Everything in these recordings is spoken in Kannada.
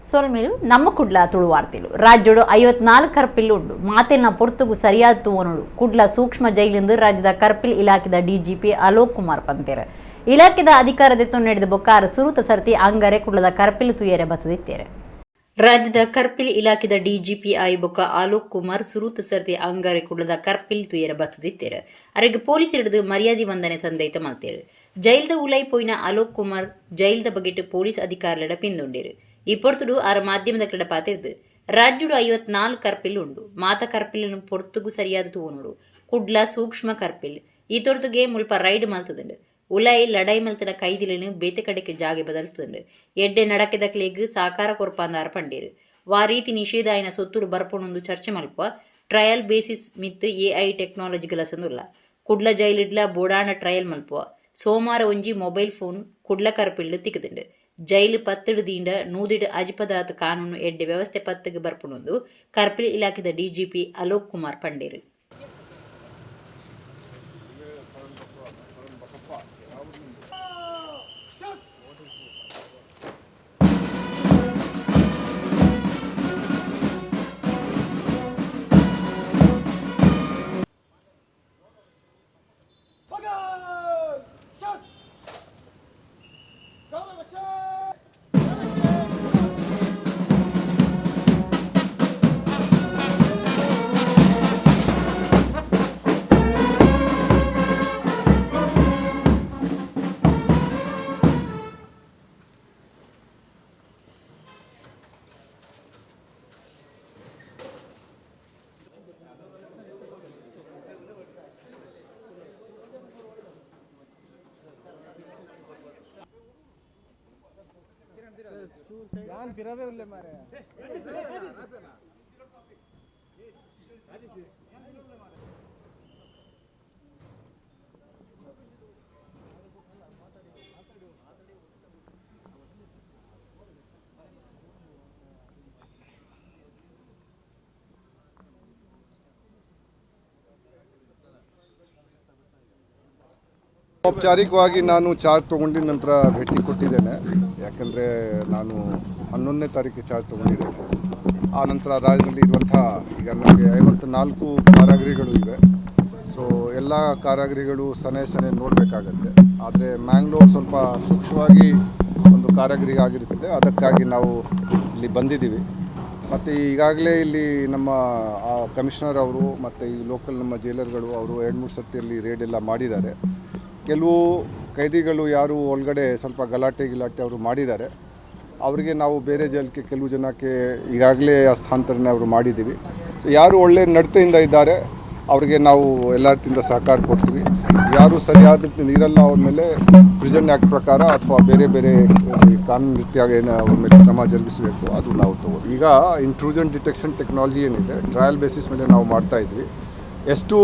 ಸೊಲ್ಮೇಲು ನಮ್ಮ ಕುಡ್ಲ ತುಳುವಾರ್ತಿಲು ರಾಜ್ಯಡು 54 ಕರ್ಪಿಲ್ ಉಂಡು ಮಾತೆಲ್ನ ಪೊರ್ತುಗು ಸರಿಯಾದ ತೂವನುಡು ಕುಡ್ಲ ಸೂಕ್ಷ್ಮ ಜೈಲಿಂದು ರಾಜ್ಯದ ಕರ್ಪಿಲ್ ಇಲಾಖೆದ ಡಿಜಿಪಿ ಅಲೋಕ್ ಕುಮಾರ್ ಪಂತೇರು ಇಲಾಖೆದ ಅಧಿಕಾರದೆತ್ತು ನಡೆದ ಬೊಕ್ಕಾರ ಸುರುತ ಸರ್ತಿ ಅಂಗರೆ ಕುಡ್ಲದ ಕರ್ಪಿಲ್ ತುಯರೆ ಬಸದಿತ್ತೇರೆ ರಾಜ್ಯದ ಕರ್ಪಿಲ್ ಇಲಾಖೆದ ಡಿಜಿಪಿ ಬೊಕ್ಕ ಅಲೋಕ್ ಕುಮಾರ್ ಸುರುತ ಸರ್ತಿ ಅಂಗರೆ ಕುಡ್ಲದ ಕರ್ಪಿಲ್ ತುಯರೆ ಬಸದಿತ್ತೇರು ಅರೆಗೆ ಪೊಲೀಸ್ ಹಿಡಿದು ಮರ್ಯಾದೆ ವಂದನೆ ಸಂದೈತ ಮಲ್ತೇರು ಜೈಲ್ದ ಉಲೈ ಪೋಯಿನ ಅಲೋಕ್ ಕುಮಾರ್ ಜೈಲ್ದ ಬಗೆಟ್ ಪೊಲೀಸ್ ಅಧಿಕಾರಿಗಳ ಪಿಂದೊಂಡೇರು ಈ ಪೊರ್ತುಡು ಆರ ಮಾಧ್ಯಮದ ಕಡೆ ಪಾತಿರ್ದು ರಾಜ್ಯಡು 54 ಕರ್ಪಿಲ್ ಉಂಡು ಮಾತ ಕರ್ಪಿಲ್ ಪೊರ್ತುಗು ಸರಿಯಾದ ತೂವನುಡು ಕುಡ್ಲ ಸೂಕ್ಷ್ಮ ಕರ್ಪಿಲ್ ಈ ತೊರ್ತುಗೆ ಮುಲ್ಪ ರೈಡ್ ಮಲ್ತದುಂಡು ಉಲಾಯಿ ಲಡಾಯಿ ಮಲ್ತನ ಕೈದಿಲಿನ ಬೇತೆ ಕಡೆಗೆ ಜಾಗೆ ಬದಲ್ತದುಂಡು ಎಡ್ಡೆ ನಡಕೆದಕ್ಲೆಗ್ ಸಾಕಾರ ಕೊರ್ಪಾಂದಾರ ಪಂಡೇರು ವಾ ರೀತಿ ನಿಷೇಧ ಆಯ್ನ ಸೊತ್ತುಡು ಬರ್ಪೊಂದು ಚರ್ಚೆ ಮಲ್ಪ ಟ್ರಯಲ್ ಬೇಸಿಸ್ ಮಿತ್ AI ಟೆಕ್ನಾಲಜಿಗಳ ಸಂದುಲ್ಲ ಕುಡ್ಲ ಜೈಲಿಡ್ಲ ಬೋಡಾಣ ಟ್ರಯಲ್ ಮಲ್ಪುವ ಸೋಮವಾರ ಒಂಜಿ ಮೊಬೈಲ್ ಫೋನ್ ಕುಡ್ಲ ಕರ್ಪಿಲ್ಡು ತಿಕ್ಕದುಂಡು ಜೈಲು ಪತ್ತಿಡದಿಂದ ನೂದಿಡು ಅಜಿಪದಾತ ಕಾನೂನು ಎಡ್ಡೆ ವ್ಯವಸ್ಥೆ ಪತ್ತಿಗೆ ಬರ್ಪುಣೊಂದು ಕರ್ಪಿಲ್ ಇಲಾಖೆದ ಡಿಜಿಪಿ ಅಲೋಕ್ ಕುಮಾರ್ ಪಂಡೇರು ഞാൻ തിരവേ മാരെ ಔಪಚಾರಿಕವಾಗಿ ನಾನು ಚಾರ್ಜ್ ತೊಗೊಂಡಿದ ನಂತರ ಭೇಟಿ ಕೊಟ್ಟಿದ್ದೇನೆ. ಯಾಕಂದರೆ ನಾನು 11ನೇ ತಾರೀಕು ಚಾರ್ಜ್ ತೊಗೊಂಡಿದ್ದೇನೆ. ಆ ನಂತರ ರಾಜ್ಯದಲ್ಲಿ ಇರುವಂಥ ಈಗ ನಮಗೆ 54 ಕಾರಾಗೃಹಗಳು ಇವೆ. ಸೊ ಎಲ್ಲ ಕಾರಾಗೃಹಗಳು ಸನೆ ನೋಡಬೇಕಾಗತ್ತೆ. ಆದರೆ ಮ್ಯಾಂಗ್ಳೂರ್ ಸ್ವಲ್ಪ ಸೂಕ್ಷ್ಮವಾಗಿ ಒಂದು ಕಾರಾಗೃಹ ಆಗಿರುತ್ತದೆ. ಅದಕ್ಕಾಗಿ ನಾವು ಇಲ್ಲಿ ಬಂದಿದ್ದೀವಿ. ಮತ್ತು ಈಗಾಗಲೇ ಇಲ್ಲಿ ನಮ್ಮ ಕಮಿಷನರ್ ಅವರು ಮತ್ತು ಈ ಲೋಕಲ್ ನಮ್ಮ ಜೈಲರ್ಗಳು ಅವರು 2-3 ಸರ್ತಿಯಲ್ಲಿ ರೇಡ್ ಎಲ್ಲ ಮಾಡಿದ್ದಾರೆ. ಕೆಲವು ಕೈದಿಗಳು ಯಾರು ಒಳಗಡೆ ಸ್ವಲ್ಪ ಗಲಾಟೆ ಅವರು ಮಾಡಿದ್ದಾರೆ, ಅವರಿಗೆ ನಾವು ಬೇರೆ ಜೈಲಿಗೆ ಕೆಲವು ಜನಕ್ಕೆ ಈಗಾಗಲೇ ಹಸ್ತಾಂತರನೇ ಅವರು ಮಾಡಿದ್ದೀವಿ. ಯಾರು ಒಳ್ಳೆ ನಡತೆಯಿಂದ ಇದ್ದಾರೆ ಅವರಿಗೆ ನಾವು ಎಲ್ಲ ರೀತಿಯಿಂದ ಸಹಕಾರ ಕೊಡ್ತೀವಿ. ಯಾರು ಸರಿಯಾದ ನೀರಲ್ಲ ಅವ್ರ ಮೇಲೆ ಪ್ರಿಸನ್ ಆ್ಯಕ್ಟ್ ಪ್ರಕಾರ ಅಥವಾ ಬೇರೆ ಕಾನೂನು ರೀತಿಯಾಗಿ ಏನು ಅವ್ರ ಮೇಲೆ ಕ್ರಮ ಜರುಗಿಸಬೇಕು ಅದು ನಾವು ತಗೋದು. ಈಗ ಇಂಟ್ರೂಷನ್ ಡಿಟೆಕ್ಷನ್ ಟೆಕ್ನಾಲಜಿ ಏನಿದೆ ಟ್ರಯಲ್ ಬೇಸಿಸ್ ಮೇಲೆ ನಾವು ಮಾಡ್ತಾಯಿದ್ವಿ. ಎಷ್ಟು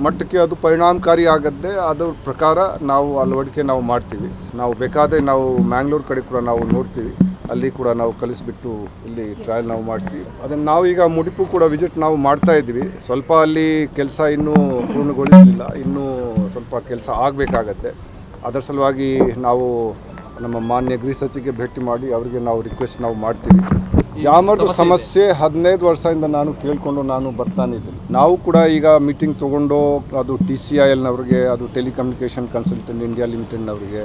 ಮಟ್ಟಕ್ಕೆ ಅದು ಪರಿಣಾಮಕಾರಿ ಆಗತ್ತೆ ಅದರ ಪ್ರಕಾರ ನಾವು ಅಳವಡಿಕೆ ನಾವು ಮಾಡ್ತೀವಿ. ನಾವು ಬೇಕಾದರೆ ನಾವು ಮ್ಯಾಂಗ್ಳೂರ್ ಕಡೆ ಕೂಡ ನಾವು ನೋಡ್ತೀವಿ, ಅಲ್ಲಿ ಕೂಡ ನಾವು ಕಲಿಸ್ಬಿಟ್ಟು ಇಲ್ಲಿ ಟ್ರಯಲ್ ನಾವು ಮಾಡ್ತೀವಿ. ಅದನ್ನು ನಾವು ಈಗ ಮುಡಿಪು ಕೂಡ ವಿಸಿಟ್ ನಾವು ಮಾಡ್ತಾ ಇದ್ವಿ. ಸ್ವಲ್ಪ ಅಲ್ಲಿ ಕೆಲಸ ಇನ್ನೂ ಪೂರ್ಣಗೊಳಿಸಲಿಲ್ಲ, ಇನ್ನೂ ಸ್ವಲ್ಪ ಕೆಲಸ ಆಗಬೇಕಾಗತ್ತೆ. ಅದರ ಸಲುವಾಗಿ ನಾವು ನಮ್ಮ ಮಾನ್ಯ ಗೃಹ ಸಚಿವರಿಗೆ ಭೇಟಿ ಮಾಡಿ ಅವರಿಗೆ ನಾವು ರಿಕ್ವೆಸ್ಟ್ ನಾವು ಮಾಡ್ತೀವಿ. ಜಾಮರ್ದು ಸಮಸ್ಯೆ 15 ವರ್ಷದಿಂದ ನಾನು ಕೇಳಿಕೊಂಡು ನಾನು ಬರ್ತಾನಿದ್ದೀನಿ. ನಾವು ಕೂಡ ಈಗ ಮೀಟಿಂಗ್ ತೊಗೊಂಡು ಅದು TCILನವ್ರಿಗೆ, ಅದು ಟೆಲಿಕಮ್ಯುನಿಕೇಷನ್ ಕನ್ಸಲ್ಟೆಂಟ್ ಇಂಡಿಯಾ ಲಿಮಿಟೆಡ್ನವರಿಗೆ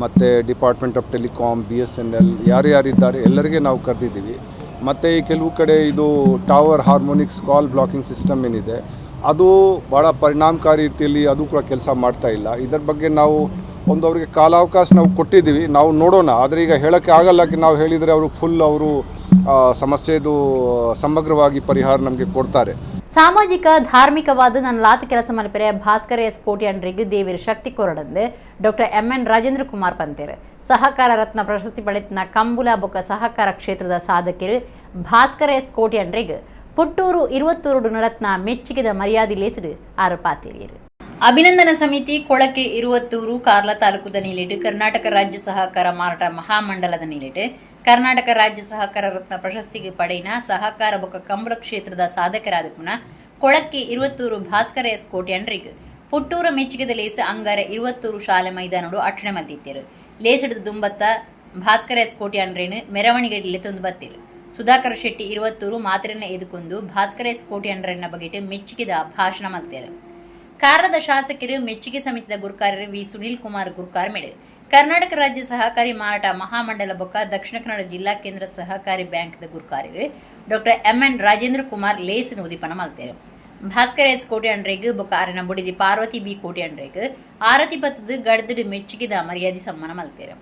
ಮತ್ತು ಡಿಪಾರ್ಟ್ಮೆಂಟ್ ಆಫ್ ಟೆಲಿಕಾಮ್, BSNL ಯಾರ್ಯಾರಿದ್ದಾರೆ ಎಲ್ಲರಿಗೆ ನಾವು ಕರೆದಿದ್ದೀವಿ. ಮತ್ತು ಈ ಕೆಲವು ಕಡೆ ಇದು ಟವರ್ ಹಾರ್ಮೋನಿಕ್ಸ್ ಕಾಲ್ ಬ್ಲಾಕಿಂಗ್ ಸಿಸ್ಟಮ್ ಏನಿದೆ ಅದು ಭಾಳ ಪರಿಣಾಮಕಾರಿ ರೀತಿಯಲ್ಲಿ ಅದು ಕೂಡ ಕೆಲಸ ಮಾಡ್ತಾ ಇಲ್ಲ. ಇದರ ಬಗ್ಗೆ ನಾವು ಒಂದು ಅವರಿಗೆ ಕಾಲಾವಕಾಶ ನಾವು ಕೊಟ್ಟಿದ್ದೀವಿ, ನಾವು ನೋಡೋಣ. ಆದರೆ ಈಗ ಹೇಳೋಕ್ಕೆ ಆಗಲ್ಲ, ನಾವು ಹೇಳಿದರೆ ಅವರು ಫುಲ್ ಅವರು ಸಮಸ್ಯೆದು ಸಮಗ್ರವಾಗಿ ಪರಿಹಾರ ನಮಗೆ ಕೊಡ್ತಾರೆ. ಸಾಮಾಜಿಕ ಧಾರ್ಮಿಕವಾದ ನನ್ನ ಲಾತ ಕೆಲಸ ಮಲ್ಪೆರೆ ಭಾಸ್ಕರ ಎಸ್ ಕೋಟ್ಯಾನ್ರಿಗೆ ದೇವಿರ ಶಕ್ತಿ ಕೊರಡಂದು ಡಾಕ್ಟರ್ MN ರಾಜೇಂದ್ರ ಕುಮಾರ್ ಪಂತೇರು ಸಹಕಾರ ರತ್ನ ಪ್ರಶಸ್ತಿ ಪಡೆದ ಕಂಬುಲ ಬೊಕ್ಕ ಸಹಕಾರ ಕ್ಷೇತ್ರದ ಸಾಧಕರು ಭಾಸ್ಕರ ಎಸ್ ಕೋಟ್ಯಾನ್ರಿಗೆ ಪುಟ್ಟೂರು 22 ನಡತ್ನ ಮೆಚ್ಚುಗೆದ ಮರ್ಯಾದೆ ಲೇಸಿಡು ಆರು ಪಾತಿರಿಯರು. ಅಭಿನಂದನಾ ಸಮಿತಿ ಕೊಳಕೆ 22 ಕಾರ್ಲ ತಾಲೂಕುದ ನೀಲಿಟ್ಟು ಕರ್ನಾಟಕ ರಾಜ್ಯ ಸಹಕಾರ ಮಾರಾಟ ಮಹಾಮಂಡಲದ ನೀಲಿಟ್ಟು ಕರ್ನಾಟಕ ರಾಜ್ಯ ಸಹಕಾರ ರತ್ನ ಪ್ರಶಸ್ತಿಗೆ ಪಡೆಯಿನ ಸಹಕಾರ ಬೊಕ್ಕ ಕಂಬಳ ಕ್ಷೇತ್ರದ ಸಾಧಕರಾದ ಪುನಃ ಕೊಳಕ್ಕೆ 22 ಭಾಸ್ಕರ ಎಸ್ ಕೋಟ್ಯಾನ್ರಿಗೆ ಪುಟ್ಟೂರ ಮೆಚ್ಚುಗೆದ ಲೇಸ ಅಂಗಾರ 22 ಶಾಲೆ ಮೈದಾನಡು ಅಟ್ಟಣೆ ಮಲ್ತಿತ್ತೇರು. ಲೇಸಡದ ದುಂಬತ್ತ ಭಾಸ್ಕರ ಎಸ್ ಕೋಟ್ಯಾನ್ರೇನು ಮೆರವಣಿಗೆ ತಂದು ಬತ್ತಿರು. ಸುಧಾಕರ್ ಶೆಟ್ಟಿ ಇರುವತ್ತೂರು ಮಾತ್ರೆನ ಎದುಕೊಂಡು ಭಾಸ್ಕರ್ ಎಸ್ ಕೋಟ್ಯಾನ್ರನ್ನ ಬಗೆಟ್ ಮೆಚ್ಚುಗೆದ ಭಾಷಣ ಮಾಡ್ತಾರೆ. ಕಾರದ ಶಾಸಕರು ಮೆಚ್ಚುಗೆ ಸಮಿತಿದ ಗುರುಕಾರ್ಯರು ವಿ ಸುನೀಲ್ ಕುಮಾರ್ ಗುರುಕಾರ್ ಮೇಡೆ ಕರ್ನಾಟಕ ರಾಜ್ಯ ಸಹಕಾರಿ ಮಾರಾಟ ಮಹಾಮಂಡಲ ಬೊಕ್ಕ ದಕ್ಷಿಣ ಕನ್ನಡ ಜಿಲ್ಲಾ ಕೇಂದ್ರ ಸಹಕಾರಿ ಬ್ಯಾಂಕ್ದ ಗುರುಕಾರ್ಯರು ಡಾಕ್ಟರ್ MN ರಾಜೇಂದ್ರ ಕುಮಾರ್ ಲೇಸಿನ ಉದಿಪನ ಮಾಡ್ತಾರೆ. ಭಾಸ್ಕರ್ ಎಸ್ ಕೋಟ್ಯಾನ್ರೆಗ್ ಬೊಕ್ಕ ಆರಿನ ಬುಡಿದಿ ಪಾರ್ವತಿ ಬಿ ಕೋಟ್ಯಾನ್ರೆಗ್ ಆರತಿ ಬತ್ತದ ಗಡ್ದಡ್ ಮೆಚ್ಚುಗೆದ ಮರ್ಯಾದೆ ಸಮ್ಮಾನ ಮಾಡ್ತಾರೆ.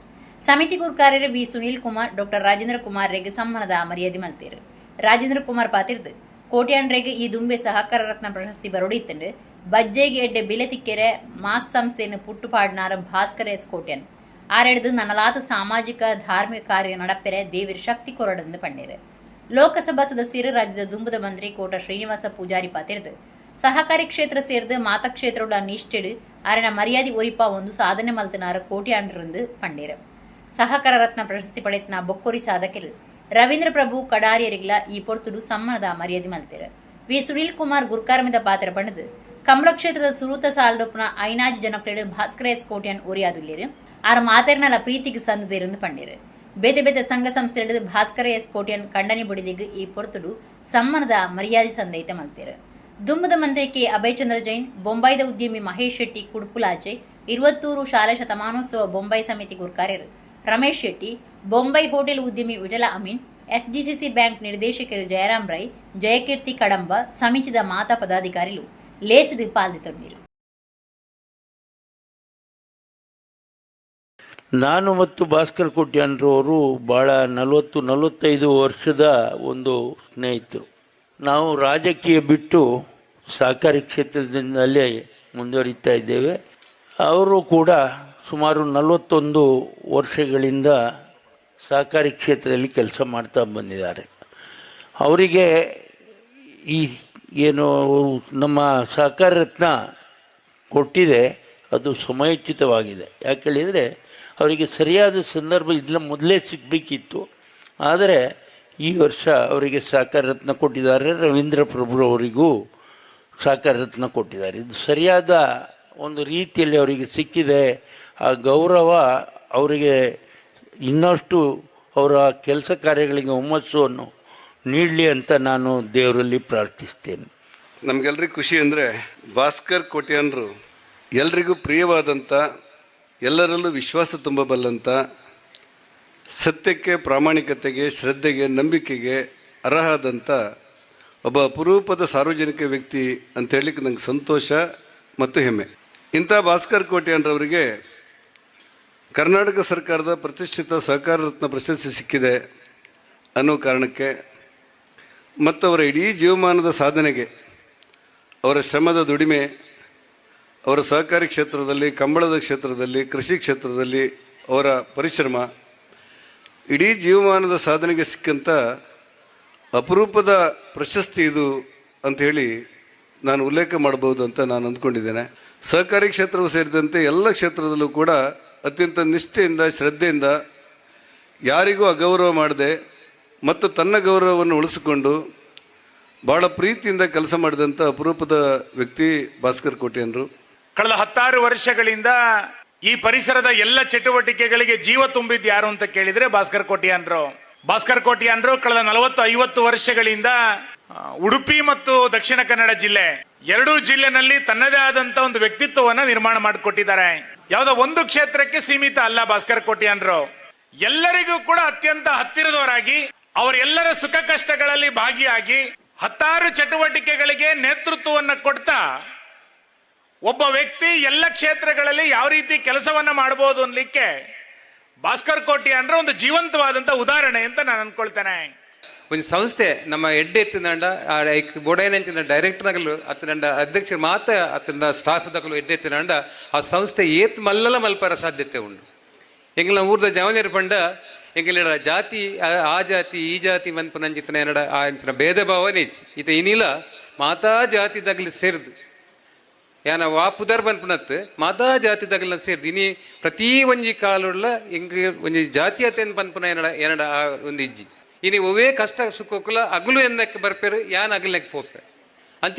ಸಮಿತಿ ಗುರುಕಾರ್ಯರು ವಿ ಸುನೀಲ್ ಕುಮಾರ್ ಡಾಕ್ಟರ್ ರಾಜೇಂದ್ರ ಕುಮಾರ್ ರೆಗ್ ಸಮ್ಮಾನದ ಮರ್ಯಾದೆ ಮಲ್ತೇರು. ರಾಜೇಂದ್ರ ಕುಮಾರ್ ಪಾತಿರ್ದು ಕೋಟ್ಯಾನ್ರೆಗ್ ಈ ದುಂಬೆ ಸಹಕಾರ ರತ್ನ ಪ್ರಶಸ್ತಿ ಬರೋಡಿತ್ತಂಡು ಬಜ್ಜೆಗೆ ಎಡ್ಡೆ ಬಿಲೆ ತಿಕ್ಕೆರೆ ಮಾಸ್ ಸಂಸ್ಥೆಯನ್ನು ಪುಟ್ಟುಪಾಡಿನಾರ ಭಾಸ್ಕರ್ ಎಸ್ ಕೋಟ್ಯಾನ್ ಆರೆಡ್ದು ನನಲಾತ ಸಾಮಾಜಿಕ ಧಾರ್ಮಿಕ ಕಾರ್ಯ ನಡಪೆರೆ ದೇವಿರ ಶಕ್ತಿ ಕೊರಡಂದು ಪಂಡೇರು. ಲೋಕಸಭಾ ಸದಸ್ಯರು ರಾಜ್ಯದ ದುಂಬದ ಮಂತ್ರಿ ಕೋಟ ಶ್ರೀನಿವಾಸ ಪೂಜಾರಿ ಪಾತಿರ್ದು ಸಹಕಾರಿ ಕ್ಷೇತ್ರ ಸೇರಿದ ಮಾತ ಕ್ಷೇತ್ರದ ನಿಷ್ಠೆಡು ಆರಿನ ಮರ್ಯಾದೆ ಒರಿಪ ಒಂದು ಸಾಧನೆ ಮಲ್ತನಾರ ಕೋಟ್ಯಾಂಡ್ರಂದು ಪಂಡೇರು. ಸಹಕಾರ ರತ್ನ ಪ್ರಶಸ್ತಿ ಪಡೆತನ ಬೊಕ್ಕೊರಿ ಸಾಧಕರು ರವೀಂದ್ರ ಪ್ರಭು ಕಡಾರಿಯರಿಗ್ಲ ಈ ಪೊರ್ತುಡು ಸಮ್ಮಾನದ ಮರ್ಯಾದೆ ಮಲ್ತೇರು. ವಿ ಸುನೀಲ್ ಕುಮಾರ್ ಗುರುಕಾರ್ಮಿದ ಪಾತ್ರ ಪಣದು ಕಂಬಳ ಕ್ಷೇತ್ರದ ಸುರೂತ ಸಾಲ್ಡೊಪ್ಪನ ಐನಾಜಿ ಜನಕ್ಲೆಡು ಭಾಸ್ಕರ್ ಎಸ್ ಕೋಟ್ಯಾನ್ ಒರಿಯಾದುಲ್ಲೇರು ಆರ ಮಾತೆರ್ನಲ ಪ್ರೀತಿಗೆ ಸಂದದೇರೆಂದು ಪಂಡೇರು. ಬೇತೆ ಬೇತೆ ಸಂಘ ಸಂಸ್ಥೆಗಳು ಭಾಸ್ಕರ್ ಎಸ್ ಕೋಟ್ಯಾನ್ ಕಂಡನಿ ಬುಡಿದಿಗೆ ಈ ಪೊರ್ತುಡು ಸಮ್ಮಾನದ ಮರ್ಯಾದೆ ಸಂದೈತೆ ಮಲ್ತೇರು. ದುಂಬದ ಮಂತ್ರಿ ಕೆ ಅಭಯಚಂದ್ರ ಜೈನ್, ಬೊಂಬೈದ ಉದ್ಯಮಿ ಮಹೇಶ್ ಶೆಟ್ಟಿ ಕುಡುಪುಲಾಚೆ, ಇರುವತ್ತೂರು ಶಾಲಾ ಶತಮಾನೋತ್ಸವ ಬೊಂಬೈ ಸಮಿತಿ ಗುರುಕಾರ್ಯರು ರಮೇಶ್ ಶೆಟ್ಟಿ, ಬೊಂಬೈ ಹೋಟೆಲ್ ಉದ್ಯಮಿ ವಿಠಲ ಅಮೀನ್, SDCC ಬ್ಯಾಂಕ್ ನಿರ್ದೇಶಕರು ಜಯರಾಮ್ ರೈ, ಜಯಕೀರ್ತಿ ಕಡಂಬ ಸಮಿತಿದ ಮಾತಾ ಪದಾಧಿಕಾರಿಗಳು ಲೇಸಿದು ಪಾಲ್ಗೊಂಡಿರು. ನಾನು ಮತ್ತು ಭಾಸ್ಕರ್ ಕೋಟ್ಯಾನ್ರವರು ಭಾಳ 40-45 ವರ್ಷದ ಒಂದು ಸ್ನೇಹಿತರು. ನಾವು ರಾಜಕೀಯ ಬಿಟ್ಟು ಸಹಕಾರಿ ಕ್ಷೇತ್ರದಿಂದಲೇ ಮುಂದುವರಿತಾ ಇದ್ದೇವೆ. ಅವರು ಕೂಡ ಸುಮಾರು 41 ವರ್ಷಗಳಿಂದ ಸಹಕಾರಿ ಕ್ಷೇತ್ರದಲ್ಲಿ ಕೆಲಸ ಮಾಡ್ತಾ ಬಂದಿದ್ದಾರೆ. ಅವರಿಗೆ ಈ ಏನು ನಮ್ಮ ಸಹಕಾರ ರತ್ನ ಕೊಟ್ಟಿದೆ ಅದು ಸಮಯೋಚಿತವಾಗಿದೆ. ಯಾಕೇಳಿದರೆ ಅವರಿಗೆ ಸರಿಯಾದ ಸಂದರ್ಭ ಇದನ್ನ ಮೊದಲೇ ಸಿಗಬೇಕಿತ್ತು. ಆದರೆ ಈ ವರ್ಷ ಅವರಿಗೆ ಸಹಕಾರ ರತ್ನ ಕೊಟ್ಟಿದ್ದಾರೆ. ರವೀಂದ್ರ ಪ್ರಭುರವರಿಗೂ ಸಹಕಾರ ರತ್ನ ಕೊಟ್ಟಿದ್ದಾರೆ. ಇದು ಸರಿಯಾದ ಒಂದು ರೀತಿಯಲ್ಲಿ ಅವರಿಗೆ ಸಿಕ್ಕಿದೆ. ಆ ಗೌರವ ಅವರಿಗೆ ಇನ್ನಷ್ಟು ಅವರ ಕೆಲಸ ಕಾರ್ಯಗಳಿಗೆ ಹುಮ್ಮಸ್ಸನ್ನು ನೀಡಲಿ ಅಂತ ನಾನು ದೇವರಲ್ಲಿ ಪ್ರಾರ್ಥಿಸ್ತೇನೆ. ನಮಗೆಲ್ಲರಿಗೂ ಖುಷಿ ಅಂದರೆ ಭಾಸ್ಕರ್ ಕೋಟ್ಯಾನ್ರು ಎಲ್ರಿಗೂ ಪ್ರಿಯವಾದಂಥ, ಎಲ್ಲರಲ್ಲೂ ವಿಶ್ವಾಸ ತುಂಬಬಲ್ಲಂಥ, ಸತ್ಯಕ್ಕೆ, ಪ್ರಾಮಾಣಿಕತೆಗೆ, ಶ್ರದ್ಧೆಗೆ, ನಂಬಿಕೆಗೆ ಅರ್ಹವಾದಂಥ ಒಬ್ಬ ಅಪರೂಪದ ಸಾರ್ವಜನಿಕ ವ್ಯಕ್ತಿ ಅಂತ ಹೇಳಲಿಕ್ಕೆ ನಂಗೆ ಸಂತೋಷ ಮತ್ತು ಹೆಮ್ಮೆ. ಇಂಥ ಭಾಸ್ಕರ್ ಕೋಟ್ಯಾನ್ರವರಿಗೆ ಕರ್ನಾಟಕ ಸರ್ಕಾರದ ಪ್ರತಿಷ್ಠಿತ ಸಹಕಾರ ರತ್ನ ಪ್ರಶಸ್ತಿ ಸಿಕ್ಕಿದೆ ಅನ್ನೋ ಕಾರಣಕ್ಕೆ ಮತ್ತು ಅವರ ಇಡೀ ಜೀವಮಾನದ ಸಾಧನೆಗೆ, ಅವರ ಶ್ರಮದ ದುಡಿಮೆ, ಅವರ ಸಹಕಾರಿ ಕ್ಷೇತ್ರದಲ್ಲಿ, ಕಂಬಳದ ಕ್ಷೇತ್ರದಲ್ಲಿ, ಕೃಷಿ ಕ್ಷೇತ್ರದಲ್ಲಿ ಅವರ ಪರಿಶ್ರಮ, ಇಡೀ ಜೀವಮಾನದ ಸಾಧನೆಗೆ ಸಿಕ್ಕಂಥ ಅಪರೂಪದ ಪ್ರಶಸ್ತಿ ಇದು ಅಂಥೇಳಿ ನಾನು ಉಲ್ಲೇಖ ಮಾಡ್ಬೋದು ಅಂತ ನಾನು ಅಂದ್ಕೊಂಡಿದ್ದೇನೆ. ಸಹಕಾರಿ ಕ್ಷೇತ್ರವು ಸೇರಿದಂತೆ ಎಲ್ಲ ಕ್ಷೇತ್ರದಲ್ಲೂ ಕೂಡ ಅತ್ಯಂತ ನಿಷ್ಠೆಯಿಂದ, ಶ್ರದ್ಧೆಯಿಂದ, ಯಾರಿಗೂ ಅಗೌರವ ಮಾಡದೆ ಮತ್ತು ತನ್ನ ಗೌರವವನ್ನು ಉಳಿಸಿಕೊಂಡು ಭಾಳ ಪ್ರೀತಿಯಿಂದ ಕೆಲಸ ಮಾಡಿದಂಥ ಅಪರೂಪದ ವ್ಯಕ್ತಿ ಭಾಸ್ಕರ್ ಕೋಟ್ಯಾನ್ರು. ಕಳೆದ 16 ವರ್ಷಗಳಿಂದ ಈ ಪರಿಸರದ ಎಲ್ಲ ಚಟುವಟಿಕೆಗಳಿಗೆ ಜೀವ ತುಂಬಿದ್ದು ಯಾರು ಅಂತ ಕೇಳಿದ್ರೆ ಭಾಸ್ಕರ್ ಕೋಟ್ಯಾನ್ರು. ಭಾಸ್ಕರ್ ಕೋಟ್ಯಾನ್ರು ಕಳೆದ 40-50 ವರ್ಷಗಳಿಂದ ಉಡುಪಿ ಮತ್ತು ದಕ್ಷಿಣ ಕನ್ನಡ ಜಿಲ್ಲೆ ಎರಡೂ ಜಿಲ್ಲೆನಲ್ಲಿ ತನ್ನದೇ ಆದಂತ ಒಂದು ವ್ಯಕ್ತಿತ್ವವನ್ನ ನಿರ್ಮಾಣ ಮಾಡಿಕೊಟ್ಟಿದ್ದಾರೆ. ಯಾವುದೋ ಒಂದು ಕ್ಷೇತ್ರಕ್ಕೆ ಸೀಮಿತ ಅಲ್ಲ ಭಾಸ್ಕರ್ ಕೋಟ್ಯಾನ್ರು. ಎಲ್ಲರಿಗೂ ಕೂಡ ಅತ್ಯಂತ ಹತ್ತಿರದವರಾಗಿ ಅವರೆಲ್ಲರ ಸುಖ ಕಷ್ಟಗಳಲ್ಲಿ ಭಾಗಿಯಾಗಿ 16 ಚಟುವಟಿಕೆಗಳಿಗೆ ನೇತೃತ್ವವನ್ನ ಕೊಡ್ತಾ ಒಬ್ಬ ವ್ಯಕ್ತಿ ಎಲ್ಲ ಕ್ಷೇತ್ರಗಳಲ್ಲಿ ಯಾವ ರೀತಿ ಕೆಲಸವನ್ನ ಮಾಡಬಹುದು ಅನ್ಲಿಕ್ಕೆ ಭಾಸ್ಕರ್ ಕೋಟ್ಯಾನ್ರ ಒಂದು ಜೀವಂತವಾದಂತ ಉದಾಹರಣೆ ಅಂತ ನಾನು ಅನ್ಕೊಳ್ತೇನೆ. ಒಂದು ಸಂಸ್ಥೆ ನಮ್ಮ ಎಡ್ಡೆ ಎತ್ತಿನಂಡ ಬೋಡೈನಂಚಿನ ಡೈರೆಕ್ಟರ್ಗಳು ಅತ್ತನಂಡ ಅಧ್ಯಕ್ಷರು ಮಾತ್ರ ಅತ್ತನ ಸ್ಟಾಫ್ ದಕ್ಕಲು ಎಡ್ಡೆ ಎತ್ತಿನಂಡ ಆ ಸಂಸ್ಥೆ ಏತ್ ಮಲ್ಲಲ ಮಲ್ಪರ ಸಾಧ್ಯತೆ ಉಂಟು. ಎಂಗ್ಲ ಊರ್ದ ಜವನೇರು ಪಂಡ ಎಂಗ್ಲ ಜಾತಿ ಆ ಜಾತಿ ಈ ಜಾತಿ ಮನ್ಪನಂಚಿತನ ಏನಡ ಆ ಇಂಚಿನ ಭೇದ ಭಾವನೆ ಈತ ಇನಿಲ ಮಾತಾ ಜಾತಿ ದಗ್ಲಿ ಸೇರಿದು ಯಾನ ವಾಪುದರ್ ಬನ್ಪನತ್ ಮಾತಾ ಜಾತಿ ದಗ್ಲ ಸೇರಿದು ಇನಿ ಪ್ರತಿ ಒಂಜಿ ಕಾಲುಳ್ಳ ಎಂಗ್ ಒಂಜಿ ಜಾತೀಯತೆ ಬನ್ಪನ ಏನಡ ಏನಡ ಆ ಒಂದು ಇಜ್ಜಿ ಇನಿ ಒವೇ ಕಷ್ಟ ಸುಖಕ್ಕುಲ ಅಗಲು ಎನ್ನಕ್ಕೆ ಬರ್ಪೇರು ಯಾನ್ ಅಗಲ್ನಕ್ಕೆ ಹೋಗ್ಪೆ